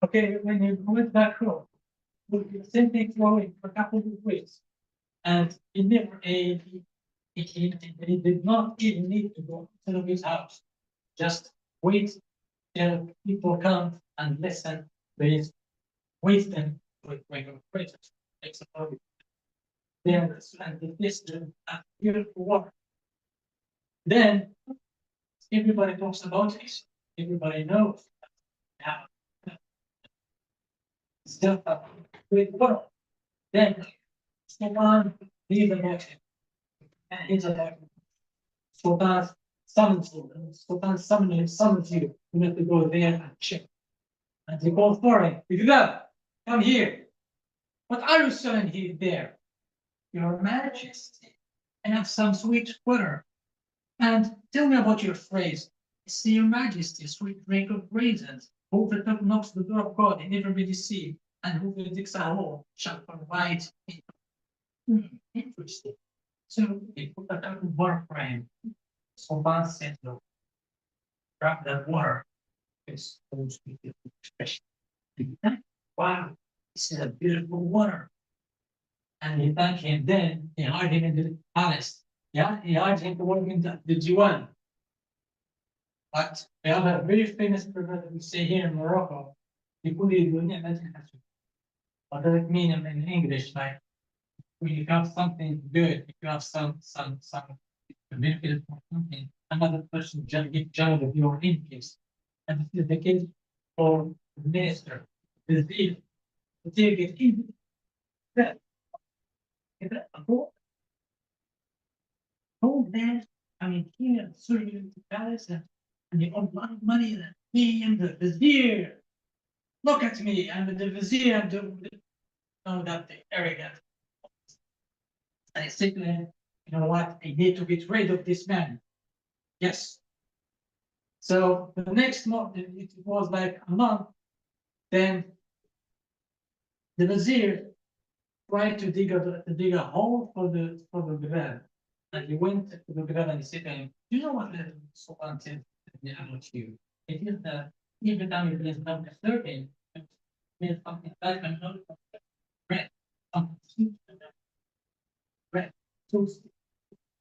[SPEAKER 6] Okay, when he went back home, he would do the same thing for a week, for a couple of weeks. And he never ate. He did not even need to go to his house. Just wait till people come and listen to his wisdom with regular praises. Then and this a beautiful water. Then everybody talks about it. Everybody knows. Yeah. Still a great water. Then someone leaves about him. And he's about Sultan summons you. Sultan summons you. You have to go there and check. And they call for him. Iqbal, come here. What are you selling here there? Your Majesty. I have some sweet water. And tell me about your phrase. See, Your Majesty, sweet drink of raisins. Whoever knocks the door of God, he never be deceived. And whoever digs a hole shall fall right into. Interesting. So he put a cup of water for him. Sultan said, "No, grab that water. It's supposed to be special." Wow, this is a beautiful water. And he thanked him. Then he hired him in the palace. Yeah, he hired him to work in the Diwan. But we have a very famous proverb that we say here in Morocco. What does it mean in English? Like, when you have something good, if you have some benefit from something, another person just get jealous of your increase. And this is the case for the minister. The zeal get in. Oh, there, I mean, here, serving the palace, and you own a lot of money, and me and the vizier. Look at me, I'm the vizier, and that the arrogant. And I said to him, you know what, I need to get rid of this man. Yes. So the next month, it was like a month, then the vizier tried to dig a hole for the grave. And he went to the grave and he said to him, "Do you know what the Sultan said about you? It is that every time you place number 13, there's something like another bread, something bread. So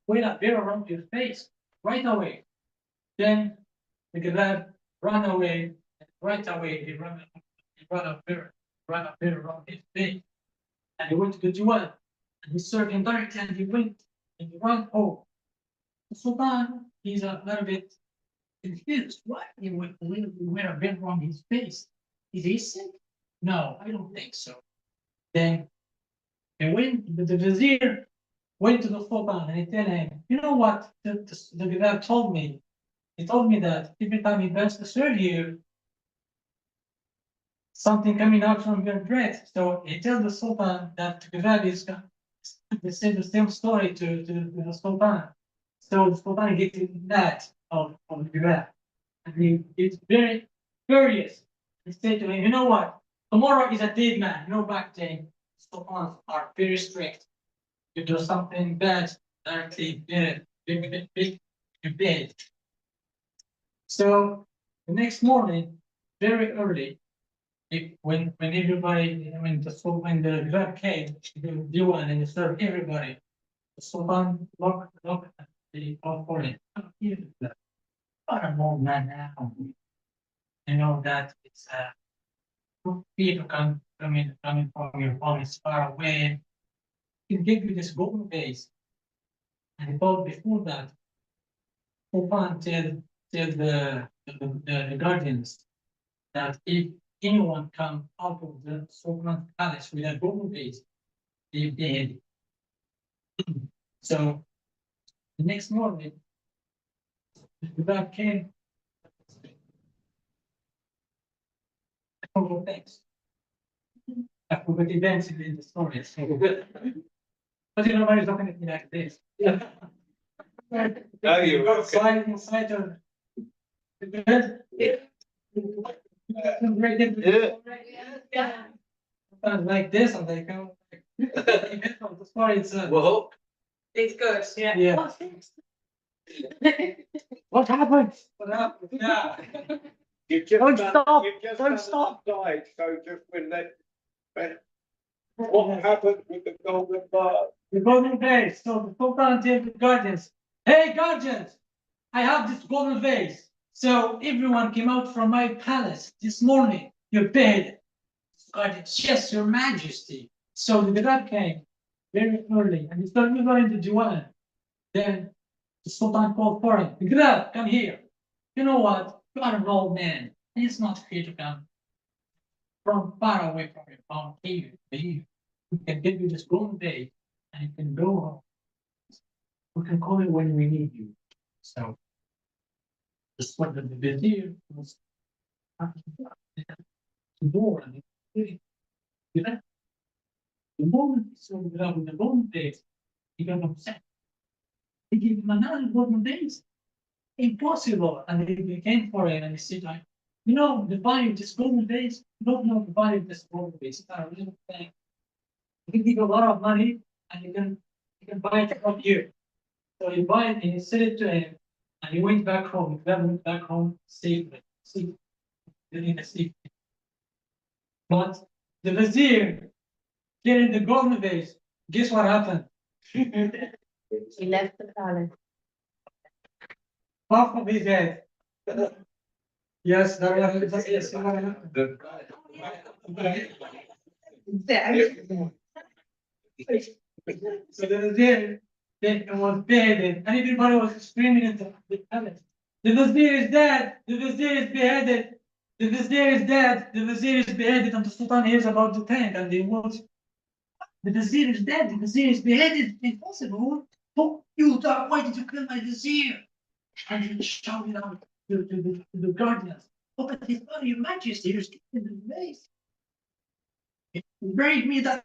[SPEAKER 6] wait up there around your face right away." Then the grave ran away, and right away he ran up there around his face. And he went to the Diwan, and he served him directly, and he went and he ran home. The Sultan, he's a little bit confused. Why he went a bit on his face? Is he sick? No, I don't think so. Then the vizier went to the Sultan and he told him, "You know what the guy told me? He told me that every time he bends to serve you, something coming out from your breath." So he tells the Sultan that the Gazali is they say the same story to the Sultan. So the Sultan gets mad of the guy. And he is very furious. He said to him, you know what? Tomorrow is a dead man. You know, back then, Sultans are very strict. You do something bad, directly big, you bed. So the next morning, very early, when everybody, when the Grab came, the Diwan and he served everybody, the Sultan looked at the opponent. Oh, here's the what an old man now. You know that it's people coming from your home is far away. He can give you this golden base. And he thought before that, Sultan tell the guardians that if anyone come out of the Sultan's palace with a golden base, they dead. So the next morning, the guard came. A couple of things. I forgot events in the story. So good. But you know, nobody's looking at me like this. Yeah.
[SPEAKER 1] No, you're okay.
[SPEAKER 6] Inside of the bed.
[SPEAKER 2] Yeah.
[SPEAKER 6] Like this, and they go. The story itself.
[SPEAKER 1] Well,
[SPEAKER 2] It's good.
[SPEAKER 6] Yeah.
[SPEAKER 2] What's this?
[SPEAKER 6] What happened? What happened? Yeah.
[SPEAKER 1] you've just
[SPEAKER 6] Don't
[SPEAKER 1] done-
[SPEAKER 6] stop,
[SPEAKER 1] you've just
[SPEAKER 6] don't
[SPEAKER 1] done
[SPEAKER 6] stop.
[SPEAKER 1] the Slide, so just what happened with the golden bar?
[SPEAKER 6] The golden vase. So the Sultan tells the guardians, hey guardians, I have this golden vase. So everyone came out from my palace this morning. You're paid. Guardians, yes, your majesty. So the guard came very early and he started going to Diwan. Then the Sultan called for him. Grab, come here. You know what? You are an old man. And it's not fair to come from far away from your home here. We can give you this golden day and you can go home. We can call it when we need you. So this is what the vizier was the door and the moment he saw the grab with the golden days, he got upset. They gave him another golden days. Impossible. And they came for him and he said, like, you know, the value of this golden days, you don't know the value of this golden days. It's not a real thing. You can give a lot of money and you can buy it from you. So he buy it and he said it to him and he went back home. He went back home safely. In a safety. But the vizier getting the golden vase, guess what happened?
[SPEAKER 2] He left the palace.
[SPEAKER 6] Half of his head. Yes, that was yes, what happened. So the vizier then was beheaded, and everybody was screaming in the palace. The vizier is dead. The vizier is beheaded. The vizier is dead. The vizier is beheaded, and the sultan hears about the tank, and he wants. The vizier is dead. The vizier is beheaded. Impossible. Oh, you dog! Why did you kill my vizier? And he shouted out to the guardians. Oh, but his body, your majesty, you're still in the vase. Bring me that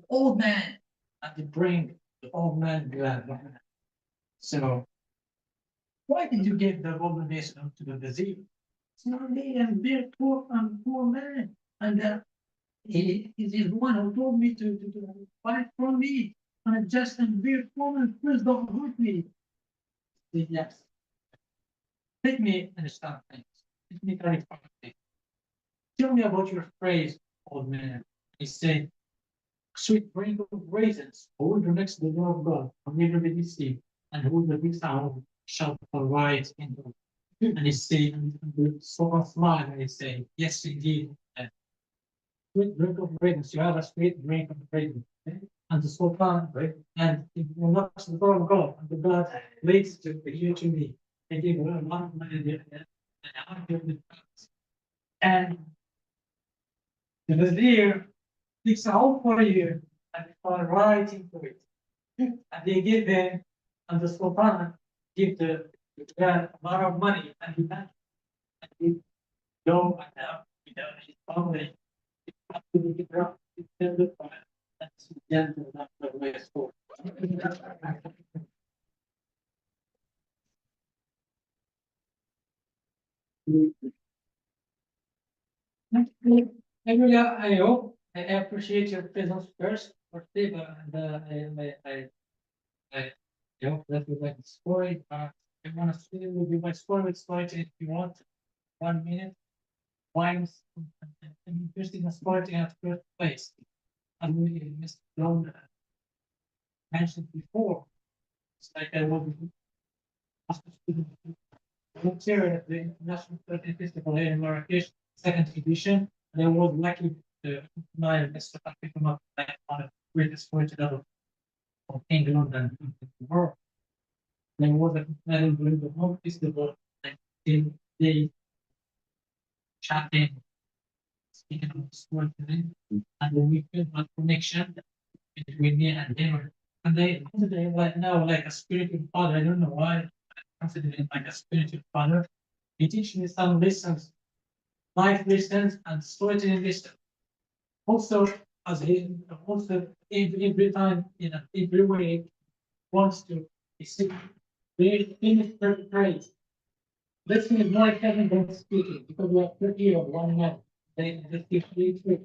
[SPEAKER 6] old man. And they bring the old man glad. So why did you give the golden vase to the vizier? It's not me, I'm very poor, poor man. And he is the one who told me to fight for me. And I'm just a very poor man, please don't hurt me. He said, yes. Let me understand things. Let me clarify things. Tell me about your phrase, old man. He said, sweet drink of raisins, who will next the door of God, will never be deceived, and who will be sound shall provide in the. And he said, so smile, and he said, yes, indeed. Sweet drink of raisins, you have a sweet drink of raisins. And the Sultan, right? And it will not the door of God, and the God leads to you to me. They give a lot of money and the vizier digs a hole for a year and they fall right into it. And they give them, and the Sultan give the guy a lot of money and he back. And he go and without his family, he have to get around, he tell the That's the end of that way of sport. Emilia, I hope I appreciate your presence first for today, and I hope that you like the story. I want to share with you my story with story if you want. 1 minute. Why I'm interested in sporting at first place. And we Mr. Brown mentioned before. It's like I was volunteer at the International Sporting Festival here in Marrakesh, second edition. And I was lucky to my Mr. Patrick come up like one of the greatest storytellers of England and the world. There was a the whole festival, like they chatting, speaking of storytelling, and then we feel that connection between me and him. And they consider him like now like a spiritual father. I don't know why I consider him like a spiritual father. He teaches me some lessons, life lessons and storytelling lessons. Also, as he also every time in every way wants to finish very praise. Listening is more important than speaking because we are 30 of one man. They speak really.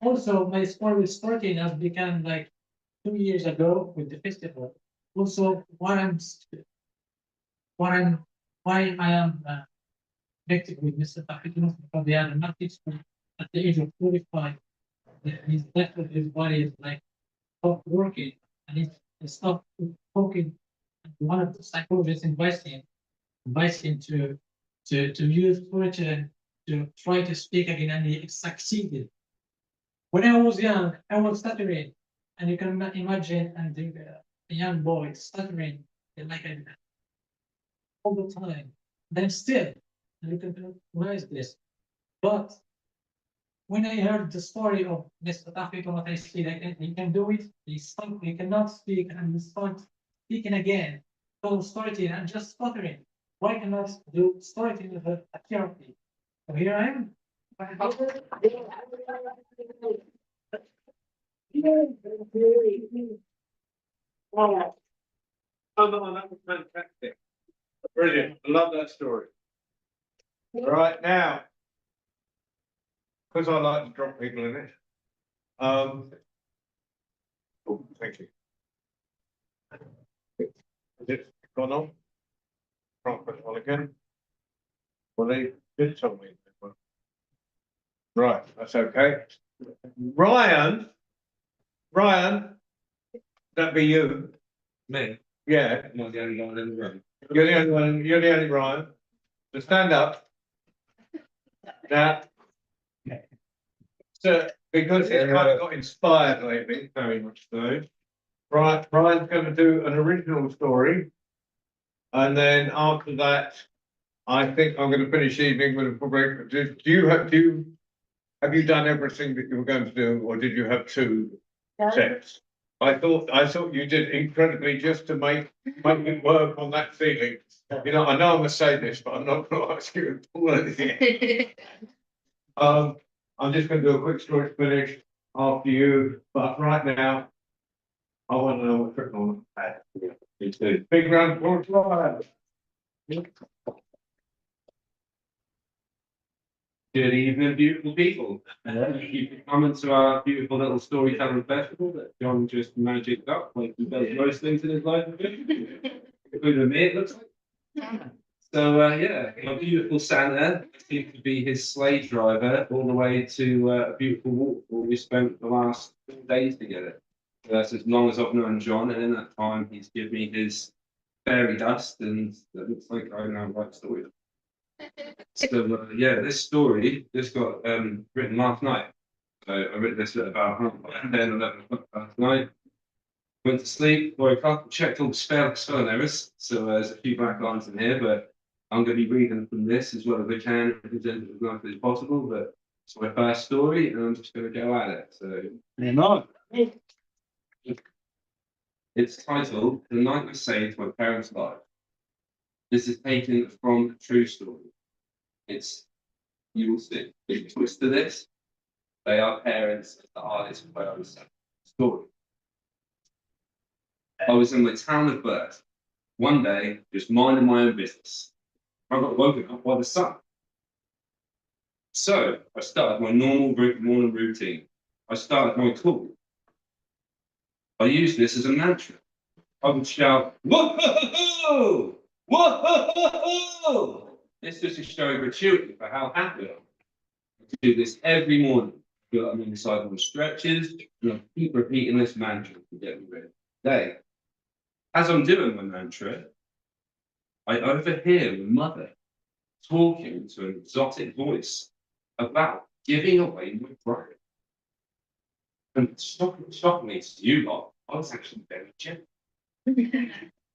[SPEAKER 6] Also, my sport with sporting has become like 2 years ago with the festival. Also, what I'm, why I am connected with Mr. Tafikinov because they are not school at the age of 45. His left of his body is like stopped working and he stopped talking. One of the psychologists advised him to use storytelling to try to speak again, and he succeeded. When I was young, I was stuttering, and you can imagine and a young boy stuttering like I all the time. Then still, you can recognize this. But when I heard the story of Mr. Tafik what I see, like he can do it, he cannot speak, and he start speaking again. So storytelling and just stuttering. Why cannot do storytelling with a therapy? So here I am.
[SPEAKER 1] Come on, that was fantastic. Brilliant. I love that story. Right now, because I like to drop people in it. Oh, thank you. Is it gone on? Can't put it on again. Well, they did tell me. Right, that's okay. Ryan, that'd be you.
[SPEAKER 7] Me?
[SPEAKER 1] Yeah,
[SPEAKER 7] I'm not the only guy in the room.
[SPEAKER 1] you're the only one, you're the only Ryan. So stand up. Now. So, because he's kind of got inspired lately, very much so. Right, Ryan's going to do an original story. And then after that, I think I'm going to finish the evening with a break. Have you done everything that you were going to do, or did you have two sets? I thought you did incredibly just to make it work on that feeling. You know, I know I'm a sadist, but I'm not going to ask you to pull anything. I'm just going to do a quick story to finish after you, but right now, I want to know what's written on the pad. Big round of applause, Ryan.
[SPEAKER 7] Good evening, beautiful people. You can come into our beautiful little storytelling festival that John just magicked up, like he does most things in his life, including me, it looks like. So, yeah, my beautiful Santa seems to be his slave driver all the way to a beautiful waterfall we spent the last 4 days together. So that's as long as I've known John, and in that time, he's given me his fairy dust, and that looks like I now write stories. So yeah, this story just got written last night. So I wrote this at about 10, 11 o'clock last night. Went to sleep, woke up, checked all the spelling errors. So there's a few black lines in here, but I'm going to be reading from this as well as I can, present it as nicely as possible. But it's my first story, and I'm just going to go at it. So it's titled "The Night I Saved My Parents' Life." This is taken from a true story. You will see. There's a twist to this. They are parents of the hardest way I understand. story. I was in my town of birth. One day, just minding my own business. I got woken up by the sun. So I started my normal morning routine. I started my call. I used this as a mantra. I would shout, "Whoa! Whoa!" This is to show gratuity for how happy I am. I do this every morning. I'm inside on stretches, and I keep repeating this mantra to get me ready for the day. As I'm doing my mantra, I overhear my mother talking to an exotic voice about giving away my bride. And shockingly to you lot, I was actually very gentle.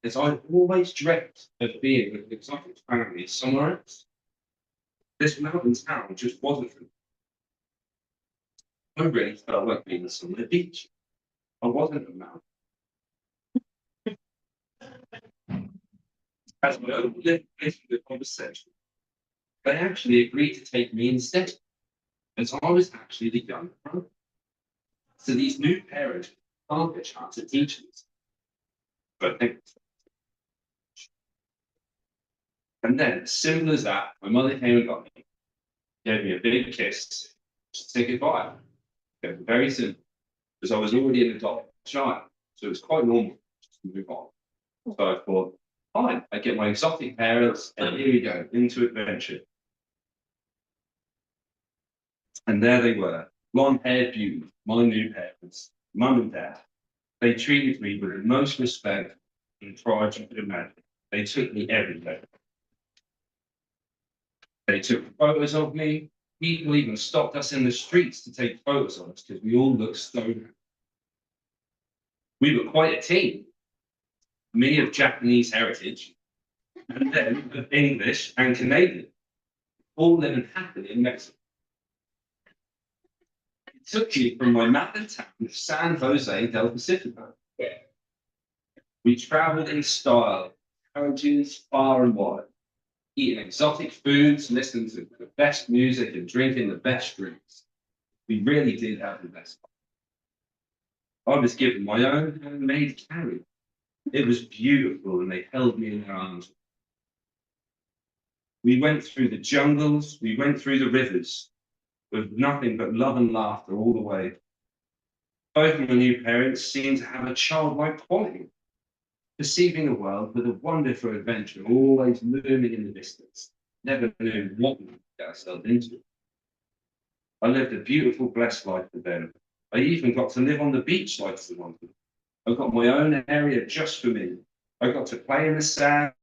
[SPEAKER 7] As I'd always dreamt of being with an exotic family somewhere else. This mountain town just wasn't for me. I really felt like being on the beach. I wasn't a mountain. As I overlooked the conversation, they actually agreed to take me instead, as I was actually the young brother. So these new parents can't get a chance to teach me. But thank you. And then, as simple as that, my mother came and got me, gave me a big kiss, to say goodbye. Okay, very simple, because I was already an adult child, so it was quite normal just to move on. So I thought, fine, I get my exotic parents, and here we go, into adventure. And there they were, blonde-haired beauties, my new parents, mum and dad. They treated me with the most respect and pride you could imagine. They took me everywhere. They took photos of me. People even stopped us in the streets to take photos of us because we all looked so happy. We were quite a team. Me of Japanese heritage, and then of English and Canadian, all living happily in Mexico. It took me from my mother town of San Jose del Pacifico. We traveled in style, carriages far and wide, eating exotic foods, listening to the best music and drinking the best drinks. We really did have the best. I was given my own handmade carriage. It was beautiful and they held me in their arms. We went through the jungles, we went through the rivers, with nothing but love and laughter all the way. Both my new parents seemed to have a childlike quality, perceiving the world with a wonderful adventure always looming in the distance. Never knew what we would get ourselves into. I lived a beautiful, blessed life with them. I even got to live on the beach like I wanted. I got my own area just for me. I got to play in the sand,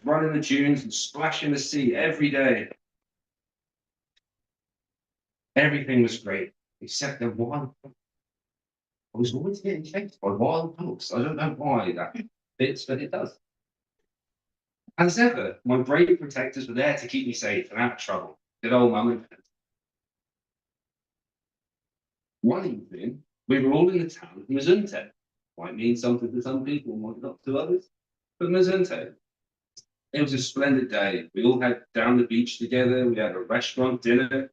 [SPEAKER 7] run in the dunes, and splash in the sea every day. Everything was great, except the wild dogs. I was always getting chased by wild dogs. I don't know why that fits, but it does. As ever, my brave protectors were there to keep me safe and out of trouble. Good old mum and dad. One evening, we were all in the town of Mazunte. Might mean something to some people, might not to others. But Mazunte. It was a splendid day. We all had down the beach together. We had a restaurant dinner.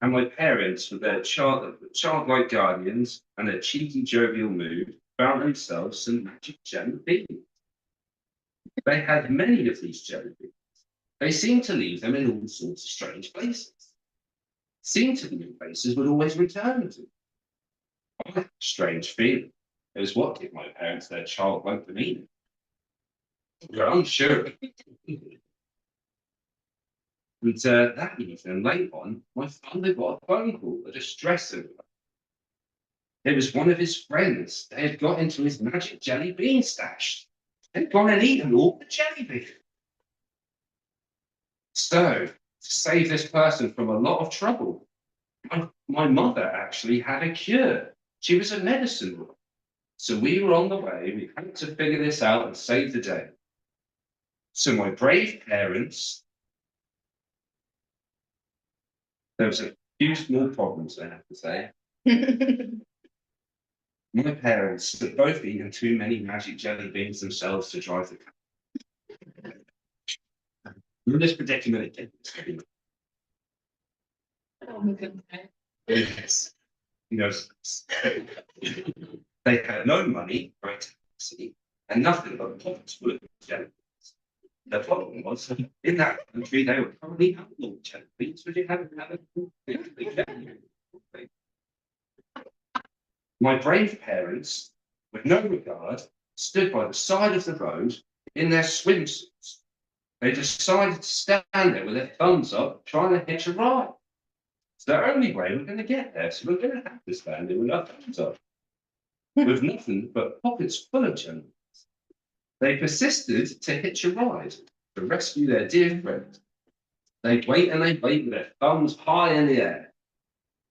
[SPEAKER 7] And my parents, with their childlike guardians and their cheeky, jovial mood, found themselves some magic jelly beans. They had many of these jelly beans. They seemed to leave them in all sorts of strange places. Seemed to be in places would always return to. I had a strange feeling. It was what gave my parents their childlike demeanor. You're unsure. And that evening, late on, my father got a phone call, a distress signal. It was one of his friends. They had got into his magic jelly bean stash. They'd gone and eaten all the jelly beans. So, to save this person from a lot of trouble, my mother actually had a cure. She was a medicine woman. So we were on the way. We had to figure this out and save the day. So my brave parents, there was a few small problems, I have to say. My parents had both eaten too many magic jelly beans themselves to drive the car. In this predicament,
[SPEAKER 2] Oh my goodness.
[SPEAKER 7] yes. He goes, they had no money for a taxi and nothing but pockets full of jelly beans. The problem was, in that country, they were currently outlawed jelly beans, so they hadn't had a My brave parents, with no regard, stood by the side of the road in their swimsuits. They decided to stand there with their thumbs up, trying to hitch a ride. It's the only way we're going to get there, so we're going to have to stand there with our thumbs up, with nothing but pockets full of jelly. They persisted to hitch a ride to rescue their dear friend. They wait and they wait with their thumbs high in the air.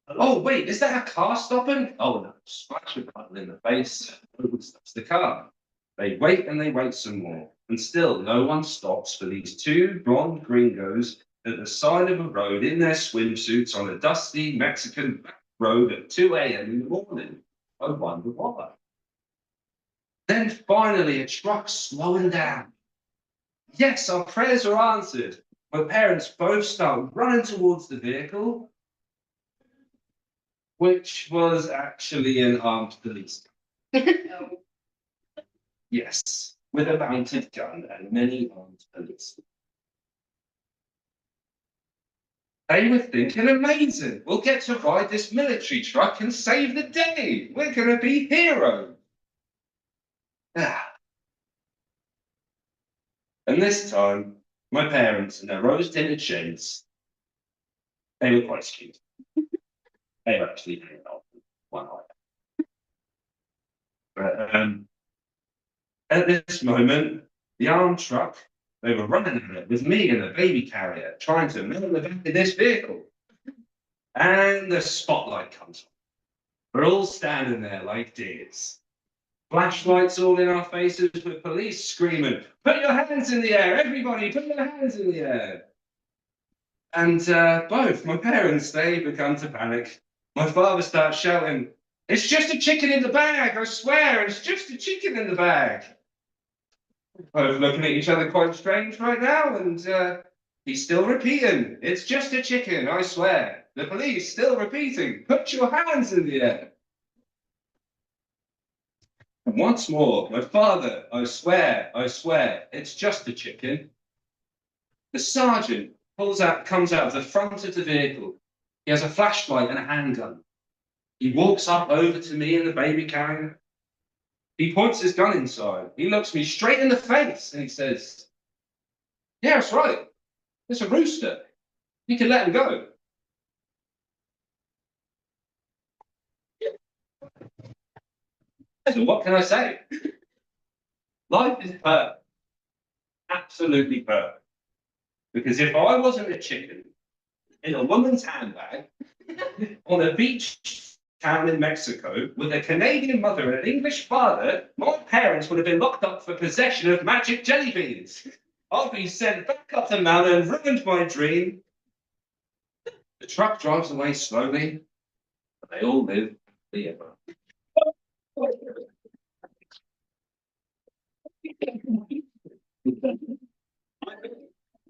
[SPEAKER 7] Oh, wait, is that a car stopping? Oh, no, splash a button in the face. Stops the car. They wait and they wait some more. And still, no one stops for these two blonde gringos at the side of a road in their swimsuits on a dusty Mexican back road at 2 a.m. in the morning. I wonder why. Then finally, a truck slowing down. Yes, our prayers are answered. My parents both start running towards the vehicle, which was actually an armed police. Yes, with a mounted gun and many armed police. They were thinking, amazing, we'll get to ride this military truck and save the day. We're going to be heroes. And this time, my parents in their rose-tinted shades, they were quite cute. They were actually hanging off one eye. But at this moment, the armed truck, they were running at it with me and the baby carrier, trying to move the back of this vehicle. And the spotlight comes on. We're all standing there like deers. Flashlights all in our faces with police screaming, put your hands in the air, everybody, put your hands in the air. And both my parents, they began to panic. My father starts shouting, it's just a chicken in the bag, I swear, it's just a chicken in the bag. Both looking at each other quite strange right now, and he's still repeating, it's just a chicken, I swear. The police still repeating, put your hands in the air. And once more, my father, I swear, it's just a chicken. The sergeant comes out of the front of the vehicle. He has a flashlight and a handgun. He walks up over to me and the baby carrier. He points his gun inside. He looks me straight in the face and he says, yeah, that's right. It's a rooster. You can let him go. So what can I say? Life is perfect. Absolutely perfect. Because if I wasn't a chicken in a woman's handbag on a beach town in Mexico with a Canadian mother and an English father, my parents would have been locked up for possession of magic jelly beans. I'll be sent back up the mountain, ruined my dream. The truck drives away slowly, but they all live happily ever.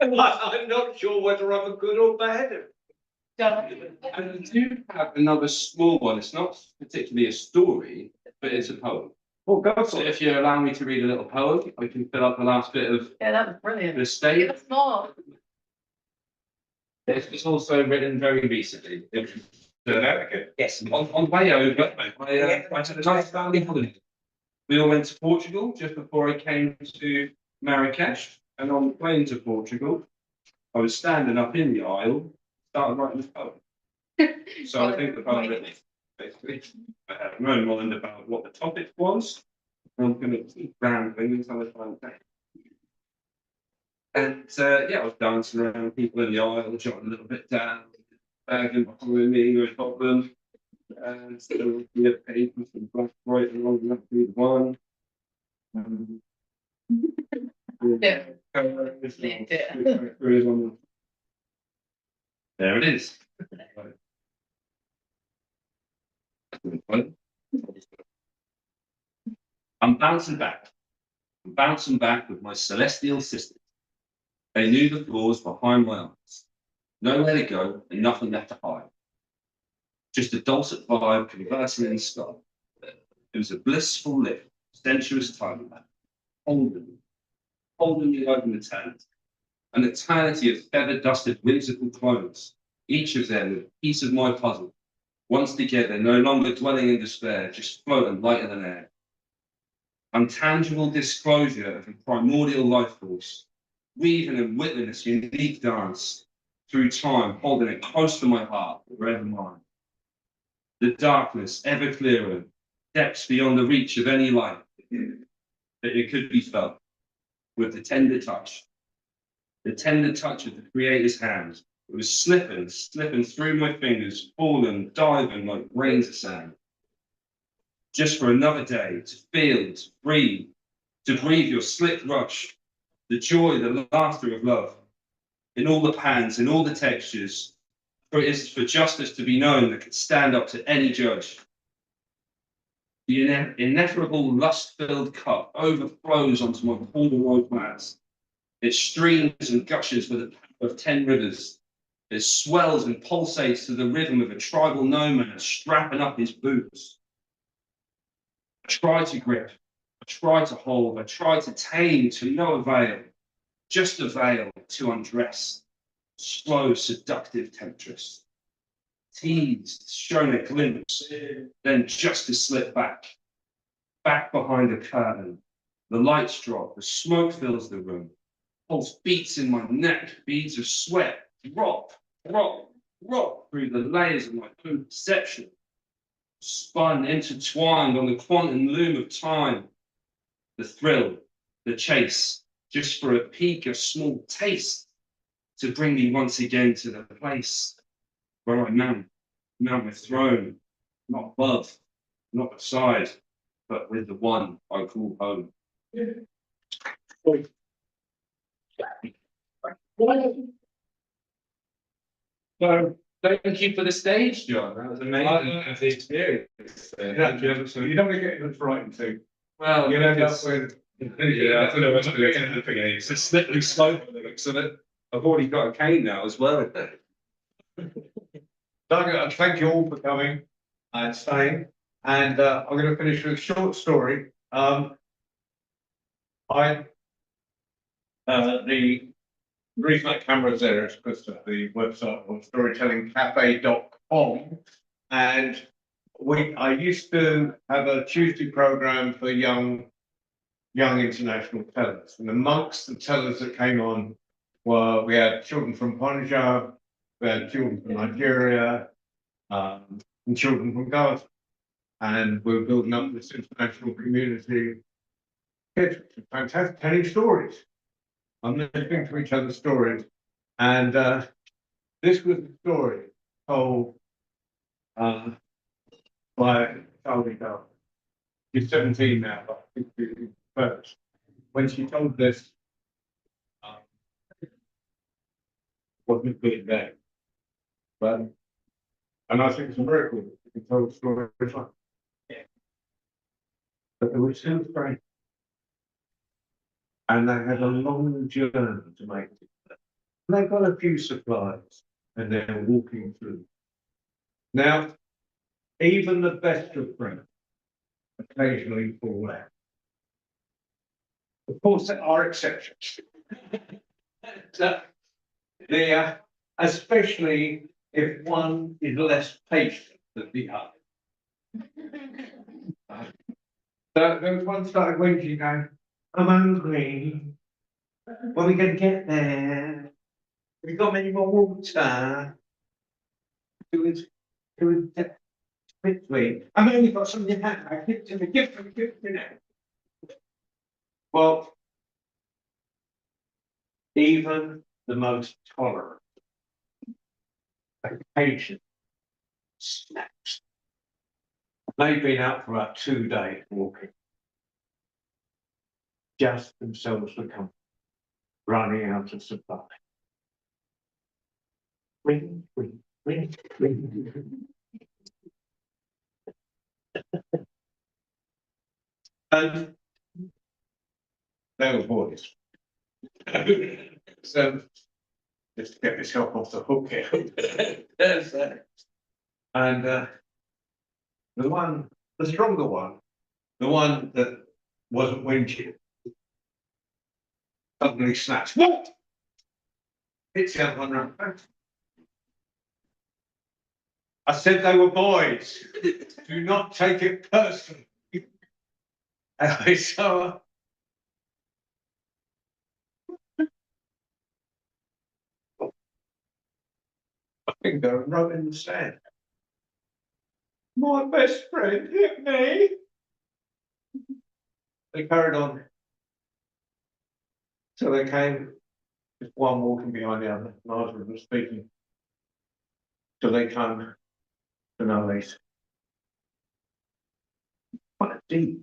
[SPEAKER 1] I'm not sure whether I'm a good or bad.
[SPEAKER 7] And I do have another small one. It's not particularly a story, but it's a poem.
[SPEAKER 1] Well, go
[SPEAKER 7] So
[SPEAKER 1] for it.
[SPEAKER 7] if you allow me to read a little poem, I can fill up the last bit of
[SPEAKER 2] Yeah, that was brilliant.
[SPEAKER 7] the stage.
[SPEAKER 2] Give us more.
[SPEAKER 7] It's also written very recently. Yes, on the way over, I had a nice family holiday. We all went to Portugal just before I came to Marrakesh, and on the plane to Portugal, I was standing up in the aisle, started writing this poem. So I think the poem really, basically, I have no mind about what the topic was. I'm going to keep rambling until I find out. And yeah, I was dancing around people in the aisle, jotting a little bit down, bagging behind me, no problem. And so there would be a paper from black, white, and all that be the one.
[SPEAKER 2] Yeah.
[SPEAKER 7] There it is. I'm bouncing back. I'm bouncing back with my celestial sisters. They knew the floors behind my eyes. Nowhere to go and nothing left to hide. Just a dulcet vibe conversing in style. It was a blissful lift, sensuous time, holding me over the tent. An eternity of feather-dusted whimsical clothes, each of them a piece of my puzzle. Once together, no longer dwelling in despair, just floating lighter than air. Untangible disclosure of a primordial life force, weaving and whittling this unique dance through time, holding it close to my heart, forever mine. The darkness ever clearer, depths beyond the reach of any light, that it could be felt with the tender touch of the Creator's hand. It was slipping through my fingers, falling, diving like grains of sand. Just for another day to feel, to breathe your slick rush, the joy, the laughter of love, in all the pans, in all the textures, for it is for justice to be known that can stand up to any judge. The ineffable lust-filled cup overflows onto my corduroy plats. It streams and gushes with the power of 10 rivers. It swells and pulsates to the rhythm of a tribal nomad strapping up his boots. I try to grip, I try to hold, I try to tame to no avail, just avail to undress, slow, seductive temptress. Teased, shown a glimpse, then just to slip back behind the curtain. The lights drop, the smoke fills the room. Pulse beats in my neck, beads of sweat drop through the layers of my own perception. Spun, intertwined on the quantum loom of time. The thrill, the chase, just for a peek, a small taste, to bring me once again to the place where I mount my throne, not above, not beside, but with the one I call home. So, thank you for the stage, John. That was amazing. The experience.
[SPEAKER 1] You don't want to get in the frightened too.
[SPEAKER 7] Well,
[SPEAKER 1] You end up with.
[SPEAKER 7] yeah, I don't know what's going to happen. It's a slippery slope by the looks of it. I've already got a cane now as well.
[SPEAKER 1] Doug, thank you all for coming and staying. And I'm going to finish with a short story. The reason that camera's there is because of the website on storytellingcafe.com. And I used to have a Tuesday program for young international tellers. And amongst the tellers that came on we had children from Punjab, we had children from Nigeria, and children from Gaza. And we were building up this international community. Kids, fantastic, telling stories. I'm listening to each other's stories. And this was a story told by Charlie Dove. She's 17 now, but I think she's first. When she told this, wasn't good then. But, and I think it's a miracle that she can tell stories like that. But they were still great. And they had a long journey to make it. And they got a few supplies and they're walking through. Now, even the best of friends occasionally fall out. Of course, there are exceptions. Especially if one is less patient than the other. So there was one started whinging, going, I'm hungry. When are we going to get there? Have you got any more water? It was quickly. I've only got some in your hand. I give it to me now. Well, even the most tolerant, patient snaps. They've been out for about 2 days walking. Just themselves become running out of supply. Ring. And they were boys. So just to get myself off the hook here. And the stronger one, the one that wasn't windshield, suddenly snaps. What? Hits the other one round the face. I said they were boys. Do not take it personally. Anyway, so I think they're right in the sand. My best friend hit me. They carried on. So they came, just one walking behind the other, neither was speaking. So they come to know these. Quite deep.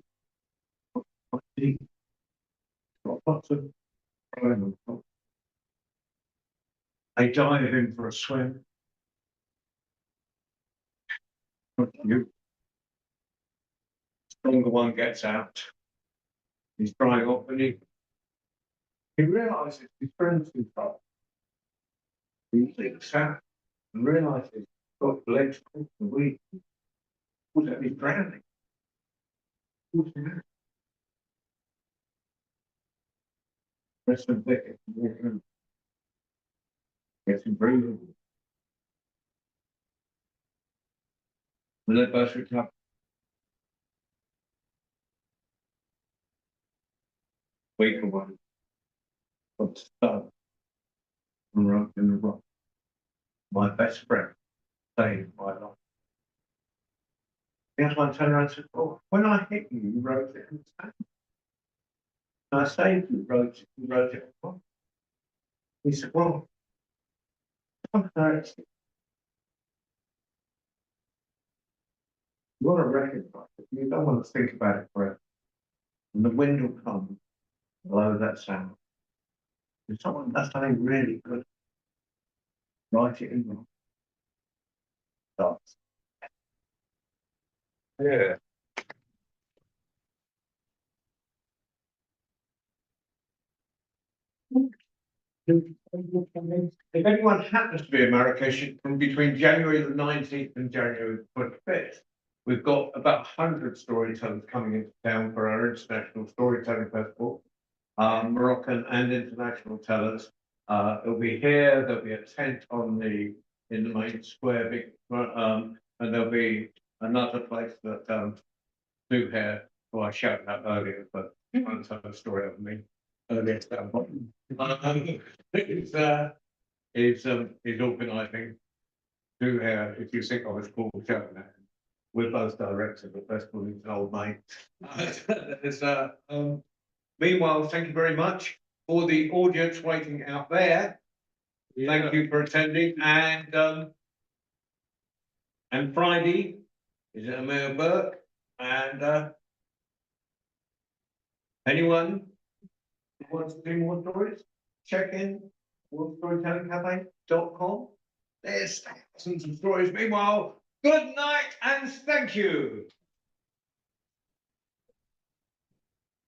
[SPEAKER 1] Quite deep. Got lots of problems. They dive in for a swim. You. Stronger one gets out. He's drying up and he realises his friend's in trouble. He leaks out and realises he's got legs caught in the weed. Was that he's drowning? What's the matter? Rest of the gets him breathing. When they both recover. Weaker one. Got stuck and rock in the rock. My best friend saved my life. The other one turned around and said, "Oh, when I hit you, you wrote it in the sand. And I saved you, you wrote it on." He said, "Well, I'm sorry. You want to recognise it, you don't want to think about it forever. And the wind will come, blow that sound. If someone does something really good, write it in the starts." Yeah. If anyone happens to be in Marrakesh from between January the 19th and January the 25th, we've got about 100 storytellers coming into town for our International Storytelling Festival, Moroccan and international tellers. It'll be here, there'll be a tent in the main square, and there'll be another place that do here, who I shouted out earlier, but I'm telling a story of me earlier. Is organising do here, if you think I was called shouting at him. We're both directors of the festival, he's an old mate. Meanwhile, thank you very much for the audience waiting out there. Thank you for attending, and Friday is it Amir Burke, and anyone who wants to do more stories, check in storytellingcafe.com. There's thousands of stories. Meanwhile, good night and thank you.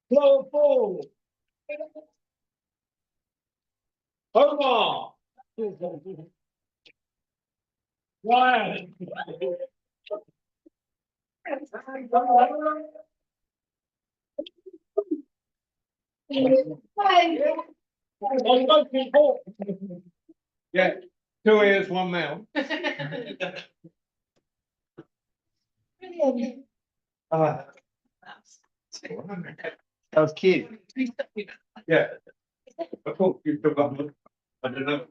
[SPEAKER 1] Flow forward. Omar. Ryan. Yeah, 2 ears, 1 mouth.
[SPEAKER 5] That was cute.
[SPEAKER 1] Yeah. Of course, you took up. I don't know.